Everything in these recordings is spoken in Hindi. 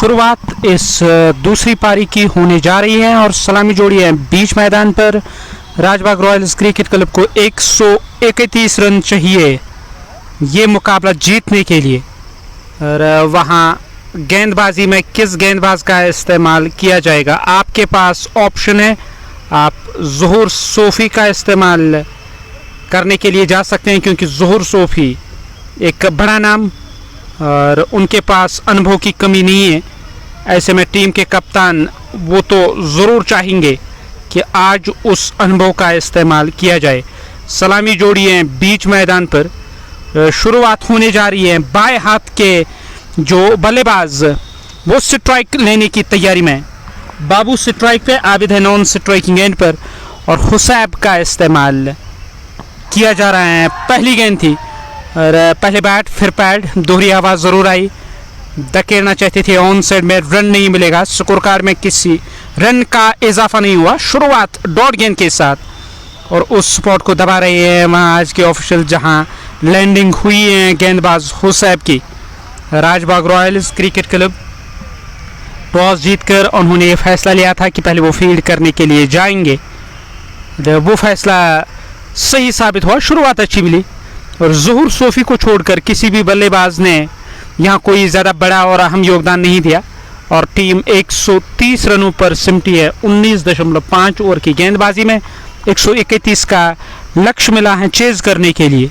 शुरुआत इस दूसरी पारी की होने जा रही है और सलामी जोड़ी है बीच मैदान पर। राजबाग रॉयल्स क्रिकेट क्लब को 131 रन चाहिए ये मुकाबला जीतने के लिए। और वहाँ गेंदबाजी में किस गेंदबाज का इस्तेमाल किया जाएगा, आपके पास ऑप्शन है। आप ज़ुहूर सोफ़ी का इस्तेमाल करने के लिए जा सकते हैं क्योंकि ज़ुहूर सोफ़ी एक बड़ा नाम और उनके पास अनुभव की कमी नहीं है। ऐसे में टीम के कप्तान वो तो ज़रूर चाहेंगे कि आज उस अनुभव का इस्तेमाल किया जाए। सलामी जोड़ी है बीच मैदान पर। शुरुआत होने जा रही है। बाएं हाथ के जो बल्लेबाज वो स्ट्राइक लेने की तैयारी में। बाबू स्ट्राइक पे, आबिद है नॉन स्ट्राइकिंग एंड पर और हुसैब का इस्तेमाल किया जा रहा है। पहली गेंद थी और पहले बैट फिर पैड, दोहरी आवाज़ ज़रूर आई। धकेलना चाहते थे, ऑन साइड में रन नहीं मिलेगा। स्कोर कार्ड में किसी रन का इजाफा नहीं हुआ। शुरुआत डॉट गेंद के साथ और उस स्पॉट को दबा रहे हैं वहाँ आज के ऑफिशियल जहाँ लैंडिंग हुई है गेंदबाज हुसैब की। Rajbagh royals cricket club toss जीतकर उन्होंने ये फैसला लिया था कि पहले वो फील्ड करने के लिए जाएंगे। वो फैसला सही साबित हुआ। शुरुआत अच्छी मिली और ज़ुहूर सोफ़ी को छोड़कर किसी भी बल्लेबाज ने यहाँ कोई ज़्यादा बड़ा और अहम योगदान नहीं दिया और टीम 130 रनों पर सिमटी है। 19.5 ओवर की गेंदबाजी में 131 का लक्ष्य मिला है चेज करने के लिए।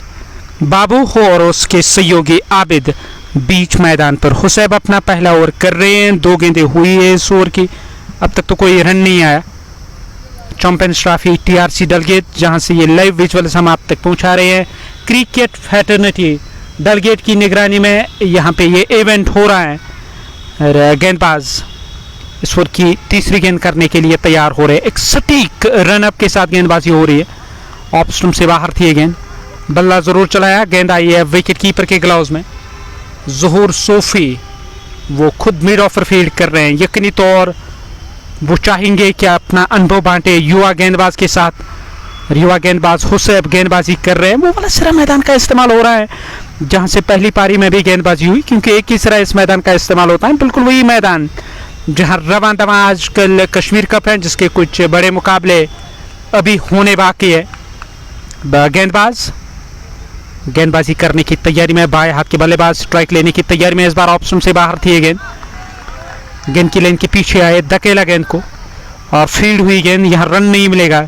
बाबू हो और उसके सहयोगी आबिद बीच मैदान पर। हुसैब अपना पहला ओवर कर रहे हैं। 2 गेंदें हुई है इस ओवर की, अब तक तो कोई रन नहीं आया। चैंपियंस ट्रॉफी TRC डलगेट जहां से ये लाइव विजुअल्स हम आप तक पहुंचा रहे हैं। क्रिकेट फैटर्निटी डलगेट की निगरानी में यहाँ पे ये इवेंट हो रहा है और गेंदबाज इस ओवर की तीसरी गेंद करने के लिए तैयार हो रहे हैं। एक सटीक रनअप के साथ गेंदबाजी हो रही है। ऑफ स्टंप से बाहर थी ये गेंद, बल्ला ज़रूर चलाया। गेंद आई है विकेट कीपर के ग्लव्स में। ज़ुहूर सोफ़ी वो खुद मिड ऑफर फील्ड कर रहे हैं। यकीनी तौर वो चाहेंगे कि अपना अनुभव बांटे युवा गेंदबाज के साथ। युवा गेंदबाज हुसैब गेंदबाजी कर रहे हैं। वो वाला सिरा मैदान का इस्तेमाल हो रहा है जहां से पहली पारी में भी गेंदबाजी हुई क्योंकि एक ही सिरा इस मैदान का इस्तेमाल होता है। बिल्कुल वही मैदान जहां रवां दवा आजकल कश्मीर कप है जिसके कुछ बड़े मुकाबले अभी होने बाकी है। गेंदबाजी करने की तैयारी में। बाएं हाथ के बल्लेबाज स्ट्राइक लेने की तैयारी में। इस बार ऑप्शन से बाहर थी गेंद की लाइन के पीछे आए, धकेला गेंद को और फील्ड हुई गेंद। यहाँ रन नहीं मिलेगा।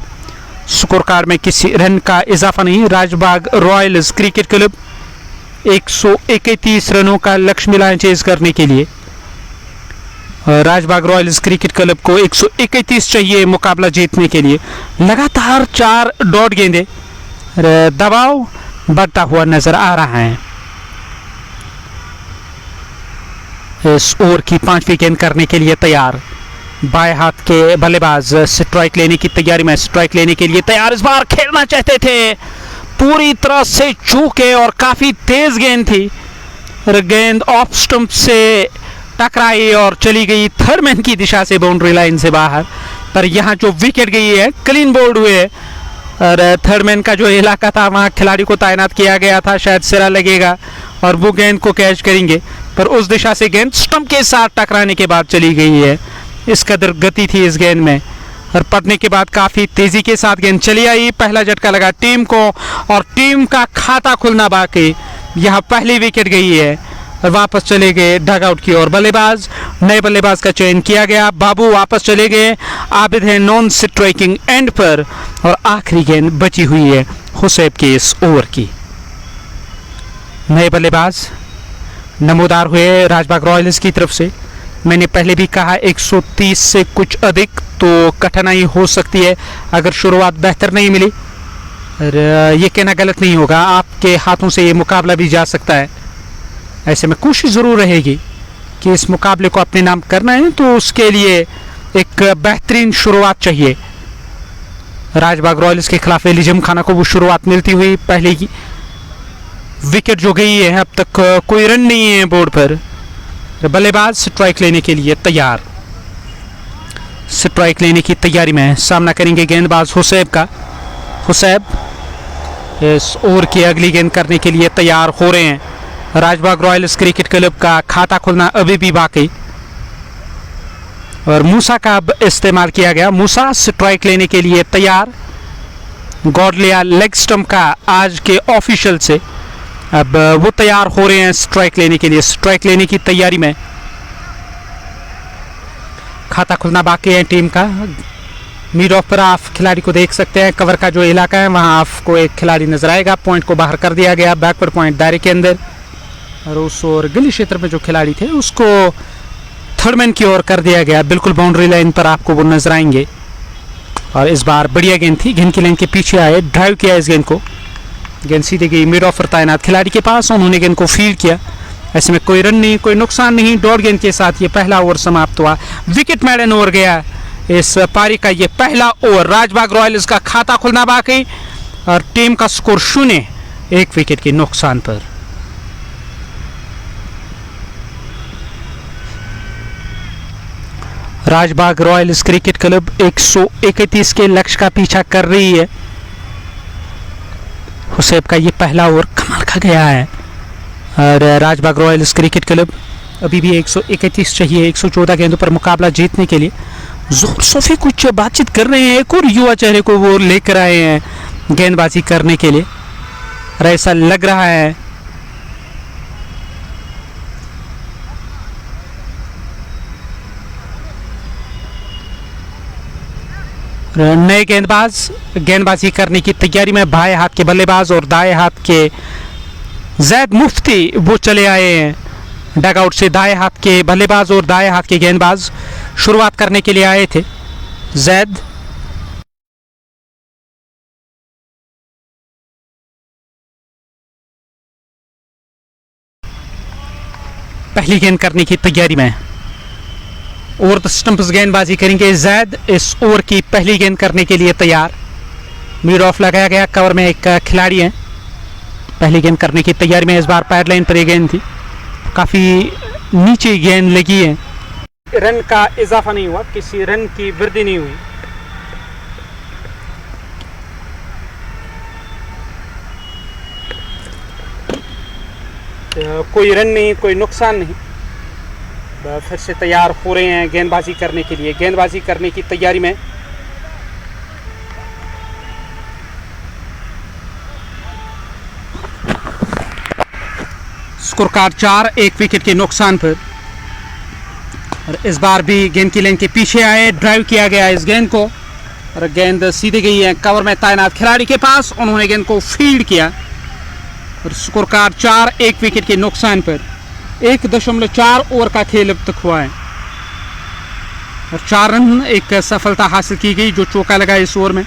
स्कोर कार्ड में किसी रन का इजाफा नहीं। राजबाग रॉयल्स क्रिकेट क्लब 131 रनों का लक्ष्य मिला है चेज करने के लिए। राजबाग रॉयल्स क्रिकेट क्लब को 131 चाहिए मुकाबला जीतने के लिए। लगातार 4 डॉट गेंदें, दबाव बढ़ता हुआ नजर आ रहा है। इस ओवर की 5वीं गेंद करने के लिए तैयार। बाएं हाथ के बल्लेबाज स्ट्राइक लेने की तैयारी में। स्ट्राइक लेने के लिए तैयार। इस बार खेलना चाहते थे, पूरी तरह से चूके और काफी तेज गेंद थी। गेंद ऑफ स्टंप से टकराई और चली गई थर्ड मैन की दिशा से बाउंड्री लाइन से बाहर। पर यहाँ जो विकेट गई है, क्लीन बोल्ड हुए और थर्ड मैन का जो इलाका था वहाँ खिलाड़ी को तैनात किया गया था। शायद सिरा लगेगा और वो गेंद को कैच करेंगे, पर उस दिशा से गेंद स्टंप के साथ टकराने के बाद चली गई है। इस कदर गति थी इस गेंद में और पड़ने के बाद काफ़ी तेज़ी के साथ गेंद चली आई। पहला झटका लगा टीम को और टीम का खाता खुलना बाकी। यहाँ पहली विकेट गई है और वापस चले गए डगआउट की ओर। नए बल्लेबाज का चयन किया गया। बाबू वापस चले गए। आबिद है नॉन स्ट्राइकिंग एंड पर और आखिरी गेंद बची हुई है हुसैब के इस ओवर की। नए बल्लेबाज नमोदार हुए राजबाग रॉयल्स की तरफ से। मैंने पहले भी कहा 130 से कुछ अधिक तो कठिनाई हो सकती है अगर शुरुआत बेहतर नहीं मिली। और ये कहना गलत नहीं होगा, आपके हाथों से ये मुकाबला भी जा सकता है। ऐसे में कोशिश ज़रूर रहेगी कि इस मुकाबले को अपने नाम करना है तो उसके लिए एक बेहतरीन शुरुआत चाहिए। राजबाग रॉयल्स के खिलाफ एली जिमखाना को वो शुरुआत मिलती हुई। पहले की विकेट जो गई है, अब तक कोई रन नहीं है बोर्ड पर। बल्लेबाज स्ट्राइक लेने के लिए तैयार। स्ट्राइक लेने की तैयारी में सामना करेंगे गेंदबाज हुसैब का। हुसैब इस ओवर की अगली गेंद करने के लिए तैयार हो रहे हैं। राजबाग रॉयल्स क्रिकेट क्लब का खाता खुलना अभी भी बाकी। और मूसा का अब इस्तेमाल किया गया। मूसा स्ट्राइक लेने के लिए तैयार। गॉडलिया लेग स्टंप का आज के ऑफिशियल से अब वो तैयार हो रहे हैं स्ट्राइक लेने के लिए। स्ट्राइक लेने की तैयारी में, खाता खुलना बाकी है टीम का। मिड ऑफ पर आप खिलाड़ी को देख सकते हैं। कवर का जो इलाका है वहां आपको एक खिलाड़ी नजर आएगा। पॉइंट को बाहर कर दिया गया, बैकवर्ड पॉइंट दायरे के अंदर। और उस और गली क्षेत्र में जो खिलाड़ी थे उसको थर्ड मैन की ओर कर दिया गया। बिल्कुल बाउंड्री लाइन पर आपको वो नजर आएंगे। और इस बार बढ़िया गेंद थी, गेंद की लाइन के पीछे आए, ड्राइव किया इस गेंद को। गेंद सीधे गई मिड ऑफ पर तैनात खिलाड़ी के पास, उन्होंने गेंद को फील्ड किया। ऐसे में कोई रन नहीं, कोई नुकसान नहीं। डॉट गेंद के साथ ये पहला ओवर समाप्त हुआ। विकेट मैडन ओवर गया इस पारी का ये पहला ओवर। राजबाग रॉयल्स का खाता खुलना बाकी और टीम का स्कोर 0, 1 विकेट के नुकसान पर। राजबाग रॉयल्स क्रिकेट क्लब 131 के लक्ष्य का पीछा कर रही है। हुसैब का ये पहला ओवर कमाल का गया है और राजबाग रॉयल्स क्रिकेट क्लब अभी भी 131 चाहिए 114 गेंदों पर मुकाबला जीतने के लिए। जोर सोफी कुछ बातचीत कर रहे हैं, एक और युवा चेहरे को वो लेकर आए हैं गेंदबाजी करने के लिए और ऐसा लग रहा है नए गेंदबाजी करने की तैयारी में बाएं हाथ के बल्लेबाज और दाएं हाथ के जैद मुफ्ती वो चले आए हैं डगआउट से। दाएं हाथ के बल्लेबाज और दाएं हाथ के गेंदबाज शुरुआत करने के लिए आए थे। जैद पहली गेंद करने की तैयारी में ओवर द स्टंप्स गेंदबाजी करेंगे। जैद इस ओवर की पहली गेंद करने के लिए तैयार। मिड ऑफ लगाया गया, कवर में एक खिलाड़ी है। पहली गेंद करने की तैयारी में इस बार पैड लाइन पर एक गेंद थी, काफी नीचे गेंद लगी है। रन का इजाफा नहीं हुआ, किसी रन की वृद्धि नहीं हुई। कोई रन नहीं, कोई नुकसान नहीं। फिर से तैयार हो रहे हैं गेंदबाजी करने के लिए। गेंदबाजी करने की तैयारी में स्कोर कार्ड 4, 1 विकेट के नुकसान पर। और इस बार भी गेंद की लाइन के पीछे आए, ड्राइव किया गया इस गेंद को और गेंद सीधे गई है कवर में तैनात खिलाड़ी के पास, उन्होंने गेंद को फील्ड किया और स्कोर कार्ड 4, 1 विकेट के नुकसान पर। 1.4 ओवर का खेल अब तक हुआ है और 4 रन एक सफलता हासिल की गई। जो चौका लगा इस ओवर में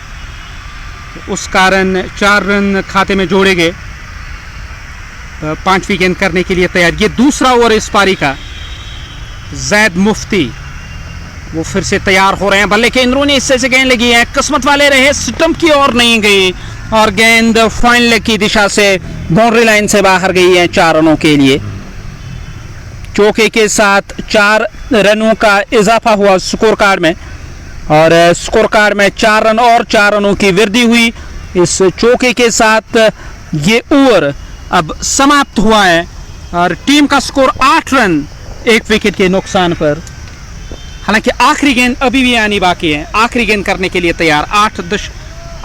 उस कारण 4 रन खाते में जोड़े गए। 5वीं गेंद करने के लिए तैयार। ये दूसरा ओवर इस पारी का। जैद मुफ्ती वो फिर से तैयार हो रहे हैं। बल्ले के अंदरूनी हिस्से से गेंद लगी है, किस्मत वाले रहे, स्टंप की ओर नहीं गई और गेंद फाइन लेग की दिशा से बाउंड्री लाइन से बाहर गई है 4 रनों के लिए। चौके के साथ 4 रनों का इजाफा हुआ स्कोर कार्ड में और स्कोर कार्ड में 4 रन और 4 रनों की वृद्धि हुई। इस चौके के साथ ये ओवर अब समाप्त हुआ है और टीम का स्कोर 8 रन 1 विकेट के नुकसान पर। हालांकि आखिरी गेंद अभी भी आनी बाकी है, आखिरी गेंद करने के लिए तैयार।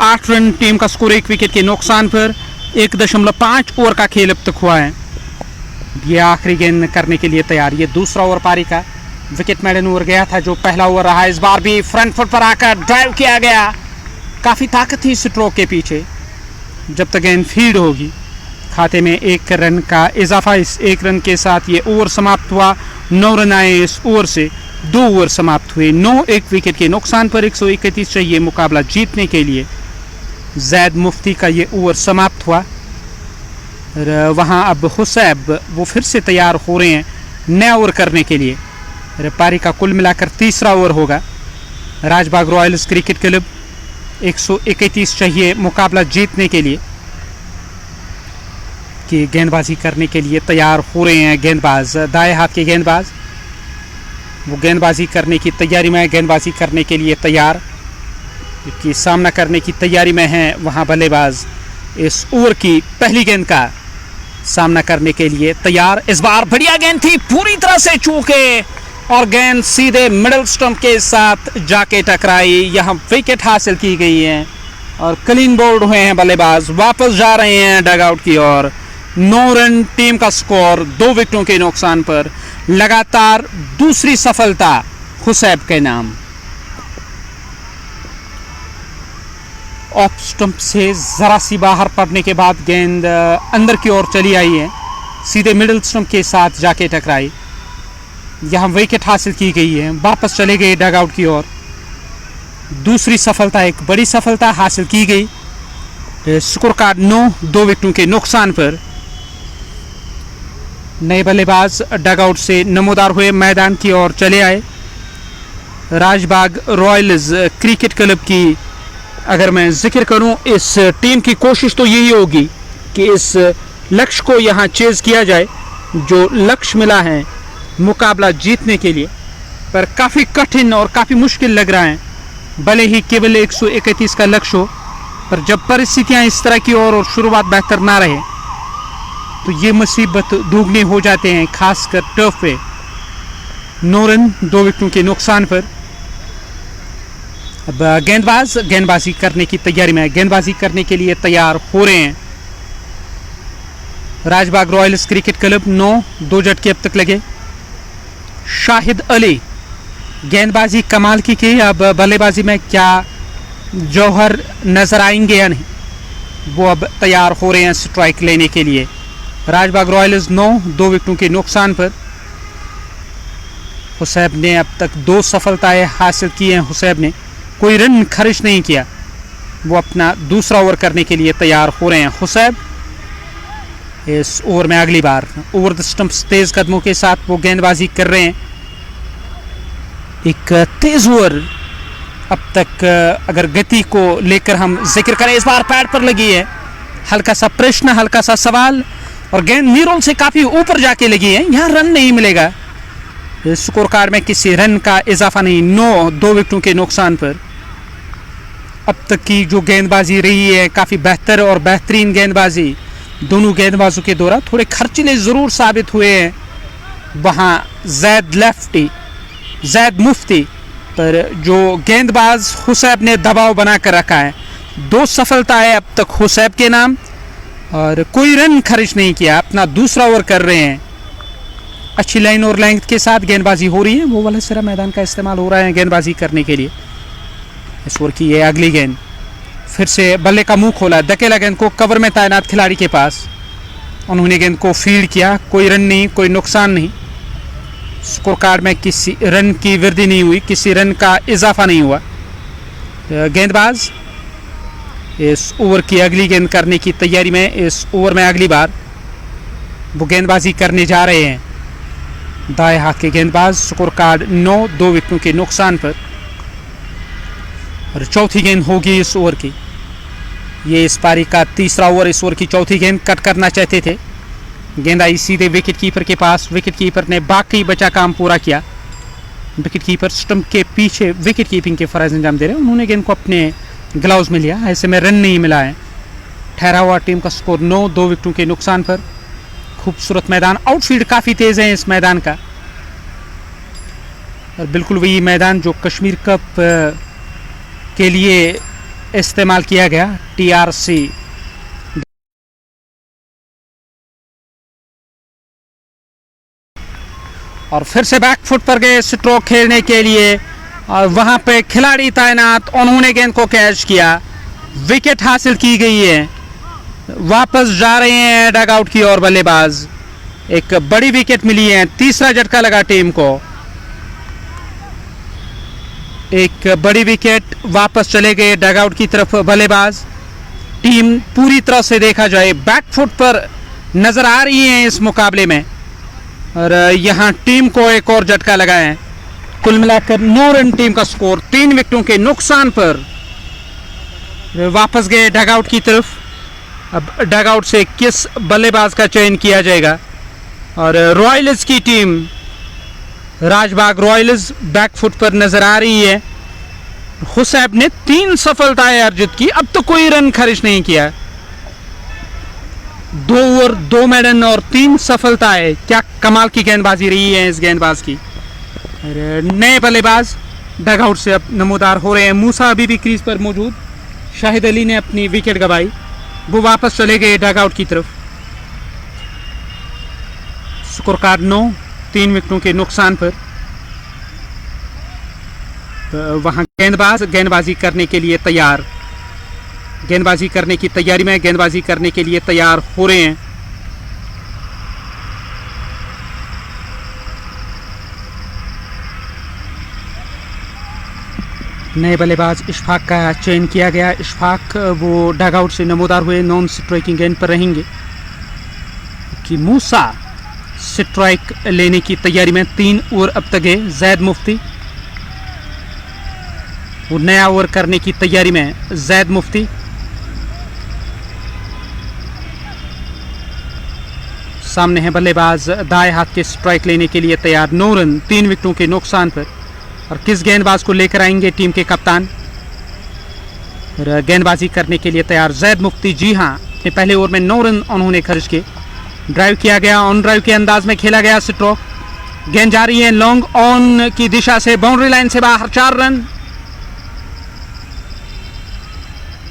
8 रन टीम का स्कोर 1 विकेट के नुकसान पर। 1.5 ओवर का खेल अब तक हुआ है। ये आखिरी गेंद करने के लिए तैयार। ये दूसरा ओवर पारी का। विकेट मैडन ओवर गया था जो पहला ओवर रहा। इस बार भी फ्रंट फुट पर आकर ड्राइव किया गया। काफ़ी ताकत थी स्ट्रोक के पीछे। जब तक गेंद फील्ड होगी खाते में 1 रन का इजाफा। इस 1 रन के साथ ये ओवर समाप्त हुआ। 9 रन आए इस ओवर से, 2 ओवर समाप्त हुए। 9, 1 विकेट के नुकसान पर 131 चाहिए मुकाबला जीतने के लिए। जैद मुफ्ती का ये ओवर समाप्त हुआ। वहाँ अब हुसैब वो फिर से तैयार हो रहे हैं नया ओवर करने के लिए। पारी का कुल मिलाकर तीसरा ओवर होगा। राजबाग रॉयल्स क्रिकेट क्लब 131 चाहिए मुकाबला जीतने के लिए कि गेंदबाजी करने के लिए तैयार हो रहे हैं गेंदबाज। दाएं हाथ के गेंदबाज वो गेंदबाजी करने की तैयारी में, गेंदबाजी करने के लिए तैयार कि सामना करने की तैयारी में हैं वहाँ बल्लेबाज। इस ओवर की पहली गेंद का सामना करने के लिए तैयार। इस बार बढ़िया गेंद थी, पूरी तरह से चूके और गेंद सीधे मिडल स्टंप के साथ जाके टकराई। यहाँ विकेट हासिल की गई है और क्लीन बोल्ड हुए हैं बल्लेबाज। वापस जा रहे हैं डगआउट की ओर। 9 रन टीम का स्कोर 2 विकेटों के नुकसान पर। लगातार दूसरी सफलता हुसैब के नाम। ऑफ स्टंप से जरा सी बाहर पड़ने के बाद गेंद अंदर की ओर चली आई है, सीधे मिडिल स्टंप के साथ जाके टकराई। यहाँ विकेट हासिल की गई है। वापस चले गए डगआउट की ओर। दूसरी सफलता, एक बड़ी सफलता हासिल की गई। स्कोर कार्ड 9, 2 विकेटों के नुकसान पर। नए बल्लेबाज डगआउट से नमोदार हुए, मैदान की ओर चले आए। राजबाग रॉयल्स क्रिकेट क्लब की अगर मैं जिक्र करूं, इस टीम की कोशिश तो यही होगी कि इस लक्ष्य को यहां चेज किया जाए जो लक्ष्य मिला है मुकाबला जीतने के लिए, पर काफ़ी कठिन और काफ़ी मुश्किल लग रहा है। भले ही केवल 131 का लक्ष्य हो, पर जब परिस्थितियां इस तरह की और शुरुआत बेहतर ना रहे तो ये मुसीबत दोगुनी हो जाते हैं, खासकर टर्फ पे। 9 रन 2 विकेटों के नुकसान पर। अब गेंदबाज गेंदबाजी करने की तैयारी में, गेंदबाजी करने के लिए तैयार हो रहे हैं। राजबाग रॉयल्स क्रिकेट क्लब 9, 2 झटके अब तक लगे। शाहिद अली गेंदबाजी कमाल की अब बल्लेबाजी में क्या जौहर नजर आएंगे या नहीं, वो अब तैयार हो रहे हैं स्ट्राइक लेने के लिए। राजबाग रॉयल्स 9, 2 विकेटों के नुकसान पर। हुसैब ने अब तक 2 सफलताएं हासिल की हैं। हुसैब ने कोई रन खर्च नहीं किया। वो अपना दूसरा ओवर करने के लिए तैयार हो रहे हैं। हुसैब इस ओवर में अगली बार ओवर द स्टंप्स तेज कदमों के साथ वो गेंदबाजी कर रहे हैं। एक तेज ओवर अब तक अगर गति को लेकर हम जिक्र करें, इस बार पैड पर लगी है। हल्का सा प्रश्न, हल्का सा सवाल, और गेंद नीरोल से काफी ऊपर जाके लगी है। यहाँ रन नहीं मिलेगा। स्कोर कार्ड में किसी रन का इजाफा नहीं। 9, 2 विकेटों के नुकसान पर। अब तक की जो गेंदबाजी रही है काफ़ी बेहतर और बेहतरीन गेंदबाजी दोनों गेंदबाजों के दौरान। थोड़े खर्चीले ज़रूर साबित हुए हैं वहाँ जैद मुफ्ती, पर जो गेंदबाज हुसैब ने दबाव बना कर रखा है। 2 सफलताएं अब तक हुसैब के नाम और कोई रन खर्च नहीं किया। अपना दूसरा ओवर कर रहे हैं। अच्छी लाइन और लेंथ के साथ गेंदबाजी हो रही है। वो वाला सिरा मैदान का इस्तेमाल हो रहा है गेंदबाजी करने के लिए। इस ओवर की ये अगली गेंद, फिर से बल्ले का मुंह खोला, धकेला गेंद को कवर में तैनात खिलाड़ी के पास। उन्होंने गेंद को फील्ड किया। कोई रन नहीं, कोई नुकसान नहीं। स्कोर कार्ड में किसी रन की वृद्धि नहीं हुई, किसी रन का इजाफा नहीं हुआ। गेंदबाज इस ओवर की अगली गेंद करने की तैयारी में। इस ओवर में अगली बार वो गेंदबाजी करने जा रहे हैं दाएं हाथ के गेंदबाज। स्कोर कार्ड 9, 2 विकेटों के नुकसान पर। और चौथी गेंद होगी इस ओवर की। ये इस पारी का तीसरा ओवर। इस ओवर की चौथी गेंद कट करना चाहते थे। गेंद आई सीधे विकेट कीपर के पास। विकेट कीपर ने बाकी बचा काम पूरा किया। विकेट कीपर स्टंप के पीछे विकेट कीपिंग के फर्ज अंजाम दे रहे हैं। उन्होंने गेंद को अपने ग्लव्स में लिया। ऐसे में रन नहीं मिला है। ठहरा हुआ टीम का स्कोर 9, 2 विकेटों के नुकसान पर। खूबसूरत मैदान, आउटफील्ड काफ़ी तेज़ है इस मैदान का, और बिल्कुल वही मैदान जो कश्मीर कप के लिए इस्तेमाल किया गया, TRC। और फिर से बैक फुट पर गए स्ट्रोक खेलने के लिए, और वहां पे खिलाड़ी तैनात। उन्होंने गेंद को कैच किया। विकेट हासिल की गई है। वापस जा रहे हैं डगआउट की ओर बल्लेबाज। एक बड़ी विकेट मिली है। तीसरा झटका लगा टीम को। एक बड़ी विकेट। वापस चले गए डगआउट की तरफ बल्लेबाज। टीम पूरी तरह से देखा जाए बैक फुट पर नजर आ रही है इस मुकाबले में, और यहां टीम को एक और झटका लगा है। कुल मिलाकर 9 रन टीम का स्कोर 3 विकेटों के नुकसान पर। वापस गए डगआउट की तरफ। अब डगआउट से किस बल्लेबाज का चयन किया जाएगा, और रॉयल्स की team Rajbagh royals back foot पर नजर आ रही है। हुसैब ने 3 सफलताएं अर्जित की। अब तो कोई रन खर्च नहीं किया। 2 ओवर 2 मेडन और 3 सफलताएं। क्या कमाल की गेंदबाजी रही है इस गेंदबाज की। नए बल्लेबाज डगआउट से अब नमोदार हो रहे हैं। मूसा अभी भी क्रीज पर मौजूद। शाहिद अली ने अपनी विकेट गंवाई, वो वापस चले गए डगआउट की तरफ। स्कोर कार्ड 9, 3 विकेटों के नुकसान पर। वहां गेंदबाज गेंदबाजी करने के लिए तैयार, गेंदबाजी करने की तैयारी में, गेंदबाजी करने के लिए तैयार हो रहे हैं। नए बल्लेबाज इशफाक का चयन किया गया। इशफाक वो डगआउट से नमोदार हुए, नॉन स्ट्राइकिंग गेंद पर रहेंगे कि मूसा स्ट्राइक लेने की तैयारी में। 3 ओवर अब तक है। जैद मुफ्ती वो नया ओवर करने की तैयारी में। जैद मुफ्ती सामने है बल्लेबाज दाएं हाथ के स्ट्राइक लेने के लिए तैयार। 9 रन 3 विकेटों के नुकसान पर। और किस गेंदबाज को लेकर आएंगे टीम के कप्तान? गेंदबाजी करने के लिए तैयार जैद मुफ्ती। जी हां, अपने पहले ओवर में 9 रन उन्होंने खर्च किए। ड्राइव किया गया, ऑन ड्राइव के अंदाज में खेला गया स्ट्रोक। गेंद जा रही है लॉन्ग ऑन की दिशा से, बाउंड्री लाइन से बाहर। 4 रन।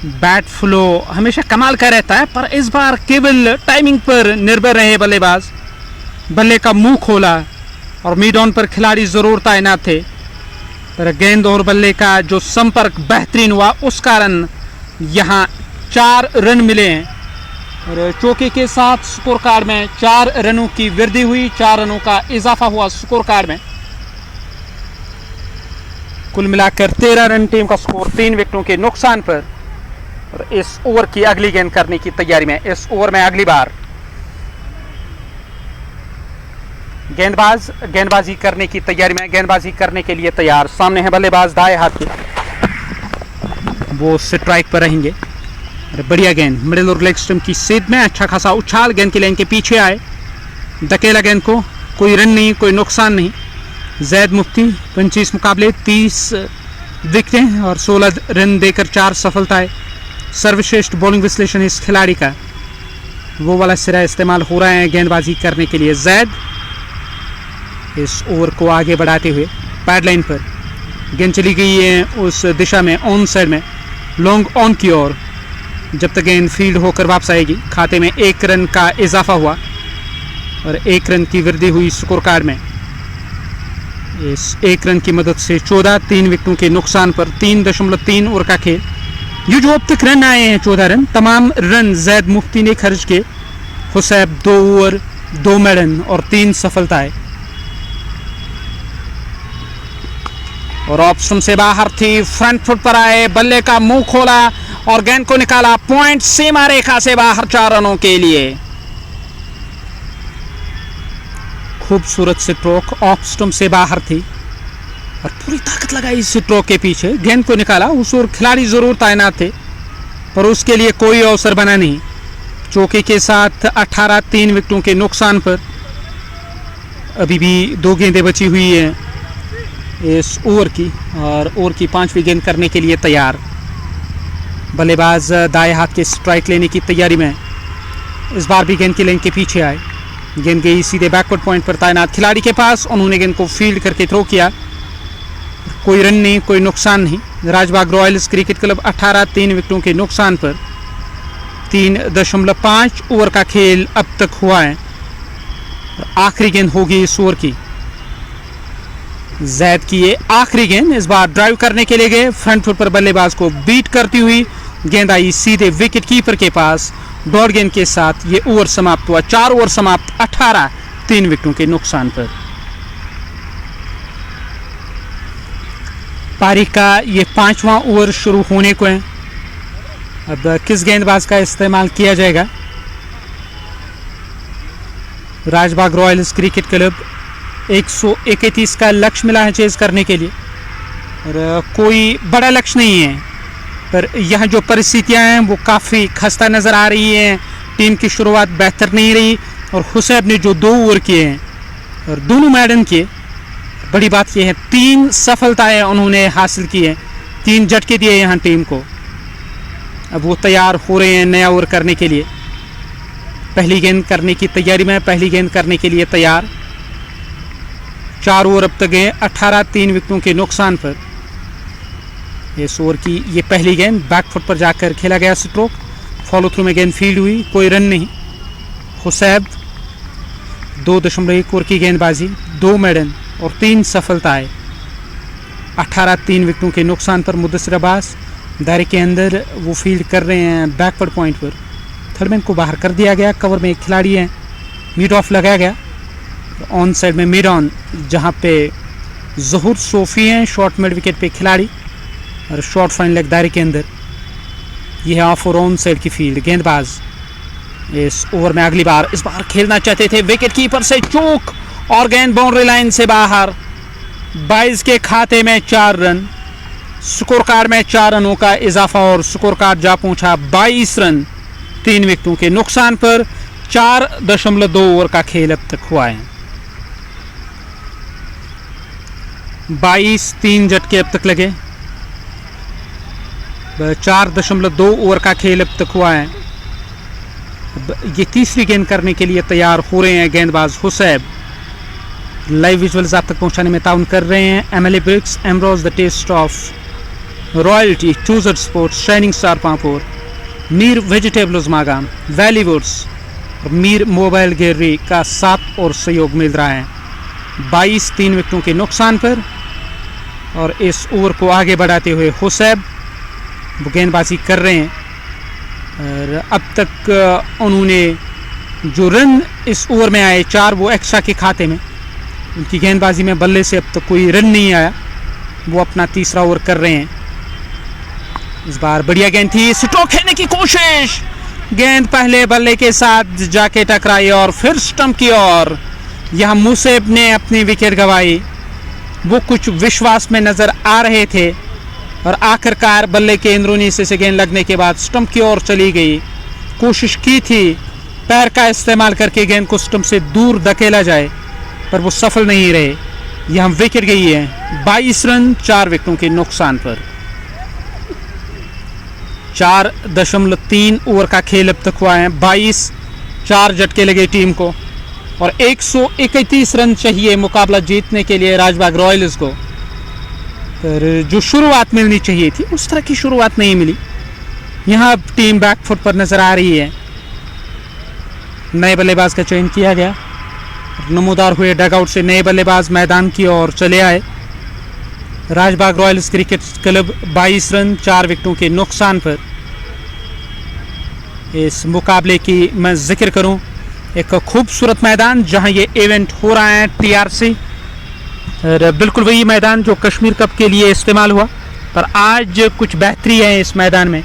बैट फ्लो हमेशा कमाल का रहता है, पर इस बार केवल टाइमिंग पर निर्भर रहे बल्लेबाज। बल्ले का मुंह खोला और मिड ऑन पर खिलाड़ी जरूर तैनात थे, पर गेंद और बल्ले का जो संपर्क बेहतरीन हुआ, उस कारण यहां 4 रन मिले हैं। और चौके के साथ स्कोर कार्ड में 4 रनों की वृद्धि हुई, 4 रनों का इजाफा हुआ स्कोर कार्ड में। कुल मिलाकर 13 रन टीम का स्कोर 3 विकेटों के नुकसान पर। और इस ओवर की अगली गेंद करने की तैयारी में। इस ओवर में अगली बार गेंदबाज गेंदबाजी करने की तैयारी में, गेंदबाजी करने के लिए तैयार। सामने है बल्लेबाज दाएं हाथ के, वो स्ट्राइक पर रहेंगे। बढ़िया गेंद मिडिल और लेग स्टंप की सीध में, अच्छा खासा उछाल, गेंद की लाइन के पीछे आए, धकेला गेंद को। कोई रन नहीं, कोई नुकसान नहीं। जैद मुफ्ती 25 मुकाबले 30 विकेटें और 16 रन देकर 4 सफलताएं। सर्वश्रेष्ठ बॉलिंग विश्लेषण इस खिलाड़ी का वो वाला सिरा इस्तेमाल हो रहा है गेंदबाजी करने के लिए। जैद इस ओवर को आगे बढ़ाते हुए पैड लाइन पर गेंद चली गई है उस दिशा में, ऑन साइड में, लॉन्ग ऑन की ओर। जब तक गेंद फील्ड होकर वापस आएगी, खाते में 1 रन का इजाफा हुआ और 1 रन की वृद्धि हुई स्कोर कार्ड में। इस 1 रन की मदद से 14, 3 विकेटों के नुकसान पर 3.3 ओवर का खेल। ये जो अब तक रन आए हैं 14 रन, तमाम रन जैद मुफ्ती ने खर्च किए। हुसैब 2 ओवर 2 मेडन और 3 सफलताएं। और ऑप्शन से बाहर थी, फ्रंट फुट पर आए, बल्ले का मुंह खोला और गेंद को निकाला पॉइंट सीमा रेखा से बाहर 4 रनों के लिए। खूबसूरत स्ट्रोक, ऑफ स्टंप से बाहर थी और पूरी ताकत लगाई इस स्ट्रोक के पीछे, गेंद को निकाला। उस ओर खिलाड़ी जरूर तैनात थे, पर उसके लिए कोई अवसर बना नहीं। चौके के साथ 18, 3 विकेटों के नुकसान पर। अभी भी 2 गेंदें बची हुई हैं इस ओवर की, और ओवर की 5वीं गेंद करने के लिए तैयार। बल्लेबाज दाएं हाथ के स्ट्राइक लेने की तैयारी में। इस बार भी गेंद की लाइन के पीछे आए, गेंद गई सीधे बैकवर्ड पॉइंट पर तैनात खिलाड़ी के पास। उन्होंने गेंद को फील्ड करके थ्रो किया। कोई रन नहीं, कोई नुकसान नहीं। राजबाग रॉयल्स क्रिकेट क्लब 18, 3 विकेटों के नुकसान पर। 3.5 ओवर का खेल अब तक हुआ है। आखिरी गेंद होगी इस ओवर की। जैद की ये आखिरी गेंद। इस बार ड्राइव करने के लिए गए, फ्रंट फुट पर बल्लेबाज को बीट करती हुई गेंद आई सीधे विकेट कीपर के पास। डॉट गेंद के साथ ये ओवर समाप्त हुआ। 4 ओवर समाप्त, 18, 3 विकेटों के नुकसान पर। पारी का ये 5वां ओवर शुरू होने को है। अब किस गेंदबाज का इस्तेमाल किया जाएगा? राजबाग रॉयल्स क्रिकेट क्लब 131 का लक्ष्य मिला है चेज करने के लिए, और कोई बड़ा लक्ष्य नहीं है, पर यहाँ जो परिस्थितियां हैं वो काफ़ी खस्ता नज़र आ रही हैं। टीम की शुरुआत बेहतर नहीं रही, और हुसैब ने जो 2 ओवर किए हैं और दोनों मैडन किए, बड़ी बात यह है 3 सफलताएं उन्होंने हासिल की हैं, 3 झटके दिए यहाँ टीम को। अब वो तैयार हो रहे हैं नया ओवर करने के लिए। पहली गेंद करने की तैयारी में, पहली गेंद करने के लिए तैयार। 4 ओवर अब तक गए 18, 3 विकेटों के नुकसान पर। इस ओवर की ये पहली गेंद बैकफुट पर जाकर खेला गया स्ट्रोक, फॉलो थ्रू में गेंद फील्ड हुई, कोई रन नहीं। हुसैब 2.1 ओवर की गेंदबाजी, 2 मेडन और 3 सफलताएं। 18, 3 विकेटों के नुकसान पर मुदस्सिर अब्बास दायरे के अंदर वो फील्ड कर रहे हैं बैकवर्ड पॉइंट पर। थर्डमैन को बाहर कर दिया गया, कवर में एक खिलाड़ी है, मिड ऑफ लगाया गया। ऑन साइड में मिड ऑन जहां पे ज़हूर सोफी हैं शॉर्ट मिड विकेट पे खिलाड़ी, और शॉर्ट फाइन लेग दायरे के अंदर। यह है ऑफ और ऑन साइड की फील्ड। गेंदबाज इस ओवर में अगली बार इस बार खेलना चाहते थे, विकेट कीपर से चूक और गेंद बाउंड्री लाइन से बाहर। 22 के खाते में 4 रन, स्कोर कार्ड में 4 रनों का इजाफा और स्कोर कार्ड जा पहुंचा 22 रन 3 विकेटों के नुकसान पर। 4.2 ओवर का खेल अब तक हुआ है। 22, 3 झटके अब तक लगे। 4.2 ओवर का खेल अब तक हुआ है। ये तीसरी गेंद करने के लिए तैयार हो रहे हैं गेंदबाज हुसैब। लाइव विजुअल्स आप तक पहुंचाने में ताउन कर रहे हैं MLA bricks, Amroz the taste of royalty, चूजर sports, shining star Pampore, Mir vegetables Magam, valley woods और मीर मोबाइल गैलरी का साथ और सहयोग मिल रहा है। 22, 3 विकेटों के नुकसान पर। और इस ओवर को आगे बढ़ाते हुए हुसैब वो गेंदबाजी कर रहे हैं। और अब तक उन्होंने जो रन इस ओवर में आए 4 वो एक्स्ट्रा के खाते में। उनकी गेंदबाजी में बल्ले से अब तक कोई रन नहीं आया, वो अपना तीसरा ओवर कर रहे हैं। इस बार बढ़िया गेंद थी, स्ट्रोक खेलने की कोशिश, गेंद पहले बल्ले के साथ जाके टकराई और फिर स्टंप की ओर। यहाँ मुसेब ने अपनी विकेट गंवाई। वो कुछ विश्वास में नजर आ रहे थे और आखिरकार बल्ले के अंदरूनी हिस्से से गेंद लगने के बाद स्टंप की ओर चली गई। कोशिश की थी पैर का इस्तेमाल करके गेंद को स्टंप से दूर धकेला जाए, पर वो सफल नहीं रहे। यहाँ विकेट गई है। 22 रन 4 विकेटों के नुकसान पर। 4.3 ओवर का खेल अब तक हुआ है। 22, 4 झटके लगे टीम को और 131 रन चाहिए मुकाबला जीतने के लिए राजबाग रॉयल्स को। पर जो शुरुआत मिलनी चाहिए थी उस तरह की शुरुआत नहीं मिली। यहाँ टीम बैकफुट पर नजर आ रही है। नए बल्लेबाज का चयन किया गया, नमूदार हुए डगआउट से नए बल्लेबाज मैदान की ओर चले आए। Rajbagh royals cricket club 22 run 4 विकेटों के नुकसान पर। इस मुकाबले की मैं जिक्र करूं, एक खूबसूरत मैदान जहां ये इवेंट हो रहा है टीआरसी, और बिल्कुल वही मैदान जो कश्मीर कप के लिए इस्तेमाल हुआ। पर आज कुछ बेहतरी है इस मैदान में,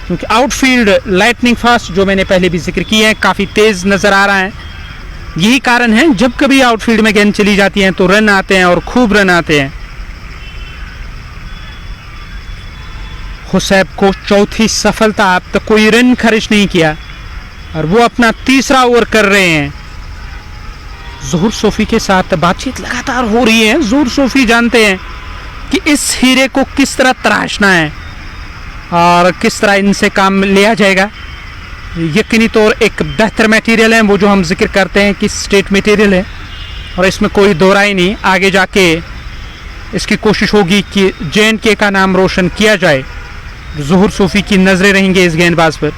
क्योंकि आउटफील्ड लाइटनिंग फास्ट जो मैंने पहले भी जिक्र किया है काफ़ी तेज़ नज़र आ रहा है। यही कारण है जब कभी आउटफील्ड में गेंद चली जाती हैं तो रन आते हैं और खूब रन आते हैं। हुसैब को चौथी सफलता, अब तक कोई रन खर्च नहीं किया और वो अपना तीसरा ओवर कर रहे हैं। ज़हूर सोफी के साथ बातचीत लगातार हो रही है। ज़हूर सोफी जानते हैं कि इस हीरे को किस तरह तराशना है और किस तरह इनसे काम लिया जाएगा। यकीनी तौर एक बेहतर मटेरियल है वो जो हम जिक्र करते हैं कि स्टेट मटेरियल है, और इसमें कोई दो राय नहीं। आगे जाके इसकी कोशिश होगी कि JNK का नाम रोशन किया जाए। ज़हूर सोफी की नज़रें रहेंगे इस गेंदबाज पर।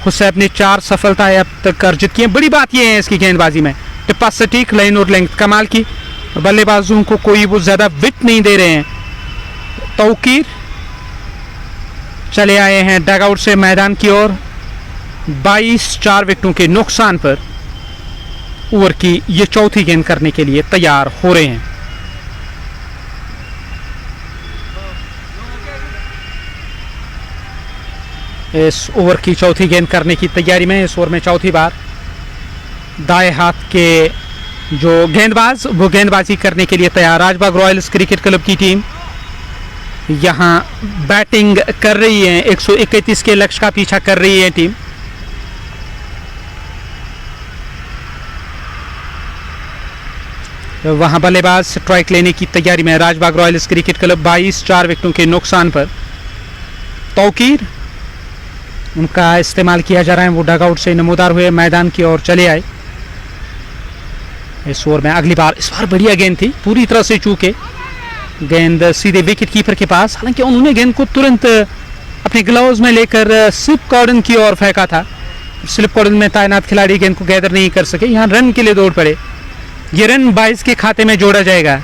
हुसैब ने 4 सफलताएं अब तक अर्जित की हैं। बड़ी बात यह है इसकी गेंदबाजी में, टिप्पा सटीक, लाइन और लेंथ कमाल की, और बल्लेबाजों को कोई वो ज़्यादा विट नहीं दे रहे हैं। तौकीर चले आए हैं डगआउट से मैदान की ओर। 22, 4 विकेटों के नुकसान पर ओवर की ये चौथी गेंद करने के लिए तैयार हो रहे हैं। इस ओवर की चौथी गेंद करने की तैयारी में, इस ओवर में चौथी बार दाएं हाथ के जो गेंदबाज वो गेंदबाजी करने के लिए तैयार। राजबाग रॉयल्स क्रिकेट क्लब की टीम यहां बैटिंग कर रही है। 131 के लक्ष्य का पीछा कर रही है टीम। वहां बल्लेबाज स्ट्राइक लेने की तैयारी में। राजबाग रॉयल्स क्रिकेट क्लब 22, 4 विकेटों के नुकसान पर। तौकीर उनका इस्तेमाल किया जा रहा है। वो डगआउट से नमूदार हुए मैदान की ओर चले आए। इस ओवर में। अगली बार, इस बार बढ़िया गेंद थी, पूरी तरह से चूके गेंद सीधे विकेट कीपर के पास। हालांकि उन्होंने गेंद को तुरंत अपने ग्लव्स में लेकर स्लिप कॉर्डन की ओर फेंका था। स्लिप कॉर्डन में तैनात खिलाड़ी गेंद को गैदर नहीं कर सके। यहाँ रन के लिए दौड़ पड़े। ये रन 22 के खाते में जोड़ा जाएगा।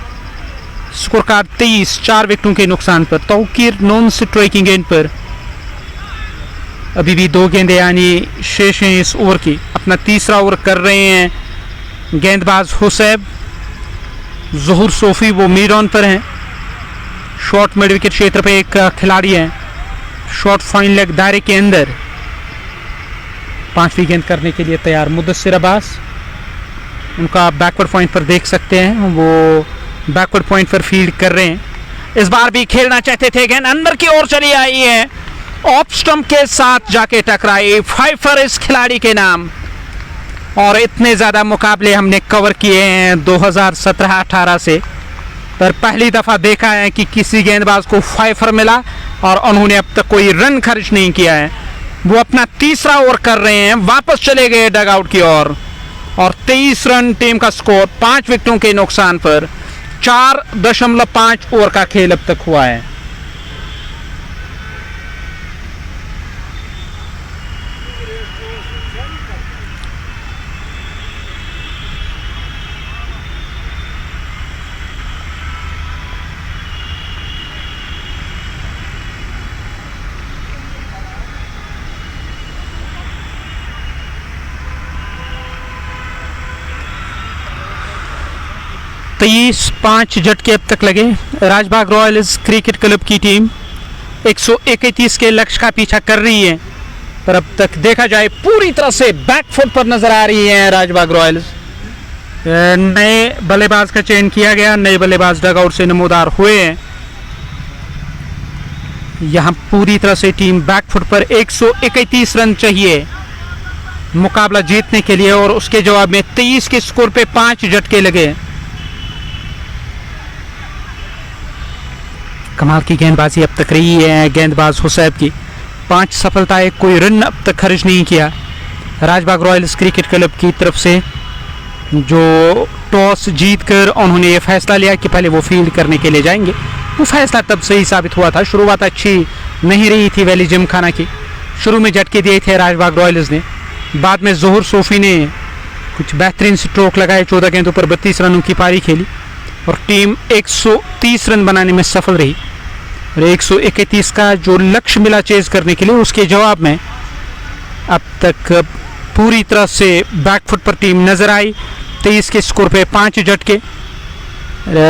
स्कोर कार्ड 23, 4 विकेटों के नुकसान पर। तौकीर नॉन स्ट्राइकिंग गेंद पर। अभी भी 2 गेंदें यानी शेष हैं इस ओवर की। अपना तीसरा ओवर कर रहे हैं गेंदबाज हुसैब। ज़ोहर सोफी वो मिड ऑन पर हैं। शॉर्ट मिड विकेट क्षेत्र पे एक खिलाड़ी है। शॉर्ट फाइन लेग दायरे के अंदर। 5वीं गेंद करने के लिए तैयार मुदस्सिर अब्बास। उनका बैकवर्ड पॉइंट पर देख सकते हैं, वो बैकवर्ड पॉइंट पर फील्ड कर रहे हैं। इस बार भी खेलना चाहते थे, गेंद अंदर की ओर चली आई है, ऑफ स्टंप के साथ जाके टकराई। 5 फॉर इस खिलाड़ी के नाम। और इतने ज़्यादा मुकाबले हमने कवर किए हैं 2017-18 से, पर पहली दफ़ा देखा है कि किसी गेंदबाज को 5 फॉर मिला और उन्होंने अब तक कोई रन खर्च नहीं किया है। वो अपना तीसरा ओवर कर रहे हैं, वापस चले गए डगआउट की ओर। और 23 रन टीम का स्कोर 5 विकेटों के नुकसान पर। 4.5 ओवर का खेल अब तक हुआ है। तेईस 5 झटके अब तक लगे। राजबाग रॉयल्स क्रिकेट क्लब की टीम 131 के लक्ष्य का पीछा कर रही है, पर अब तक देखा जाए पूरी तरह से बैकफुट पर नजर आ रही है राजबाग रॉयल्स। नए बल्लेबाज का चयन किया गया, नए बल्लेबाज डगआउट से नमोदार हुए हैं। यहां पूरी तरह से टीम बैकफुट पर। 131 रन चाहिए मुकाबला जीतने के लिए, और उसके जवाब में 23 के स्कोर पे 5 झटके लगे। कमाल की गेंदबाजी अब तक रही है गेंदबाज हुसैब की। 5 सफलताएं, कोई रन अब तक खर्च नहीं किया राजबाग रॉयल्स क्रिकेट क्लब की तरफ से, जो टॉस जीतकर उन्होंने ये फैसला लिया कि पहले वो फील्ड करने के लिए जाएंगे। वो फैसला तब सही साबित हुआ था। शुरुआत अच्छी नहीं रही थी वैली जिमखाना की। शुरू में झटके दिए थे राजबाग रॉयल्स ने, बाद में ज़ोहर सोफी ने कुछ बेहतरीन स्ट्रोक लगाए। 14 गेंदों पर 32 रनों की पारी खेली और टीम 130 रन बनाने में सफल रही। और 131 का जो लक्ष्य मिला चेज करने के लिए, उसके जवाब में अब तक पूरी तरह से बैकफुट पर टीम नजर आई। 23 के स्कोर पे 5 झटके।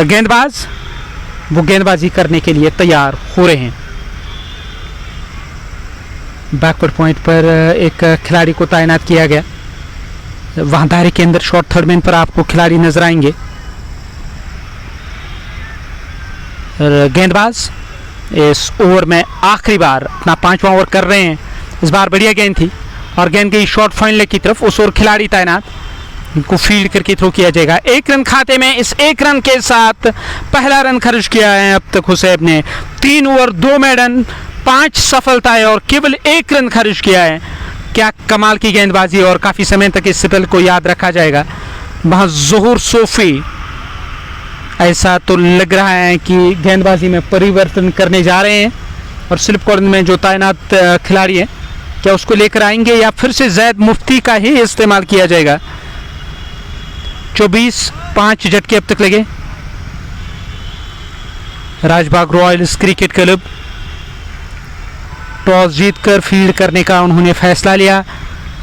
गेंदबाज वो गेंदबाजी करने के लिए तैयार हो रहे हैं। बैकवर्ड पॉइंट पर एक खिलाड़ी को तैनात किया गया। वहां दायरे के अंदर शॉर्ट थर्ड मैन पर आपको खिलाड़ी नजर आएंगे। गेंदबाज इस ओवर में आखिरी बार अपना 5वां ओवर कर रहे हैं। इस बार बढ़िया गेंद थी और गेंद गई शॉर्ट फाइन लेग की तरफ। उस ओवर खिलाड़ी तैनात, इनको फील्ड करके थ्रो किया जाएगा। 1 रन खाते में। इस 1 रन के साथ पहला रन खर्च किया है अब तक हुसैब ने। 3 ओवर 2 मेडन, 5 सफलताएं और केवल 1 रन खर्च किया है। क्या कमाल की गेंदबाजी, और काफ़ी समय तक इस स्पेल को याद रखा जाएगा। वहाँ ज़ोहर सोफी, ऐसा तो लग रहा है कि गेंदबाजी में परिवर्तन करने जा रहे हैं, और स्लिप कॉर्नर में जो तैनात खिलाड़ी है क्या उसको लेकर आएंगे या फिर से जैद मुफ्ती का ही इस्तेमाल किया जाएगा। 24 5 झटके अब तक लगे। Rajbagh royals cricket club toss जीतकर फील्ड करने का उन्होंने फैसला लिया।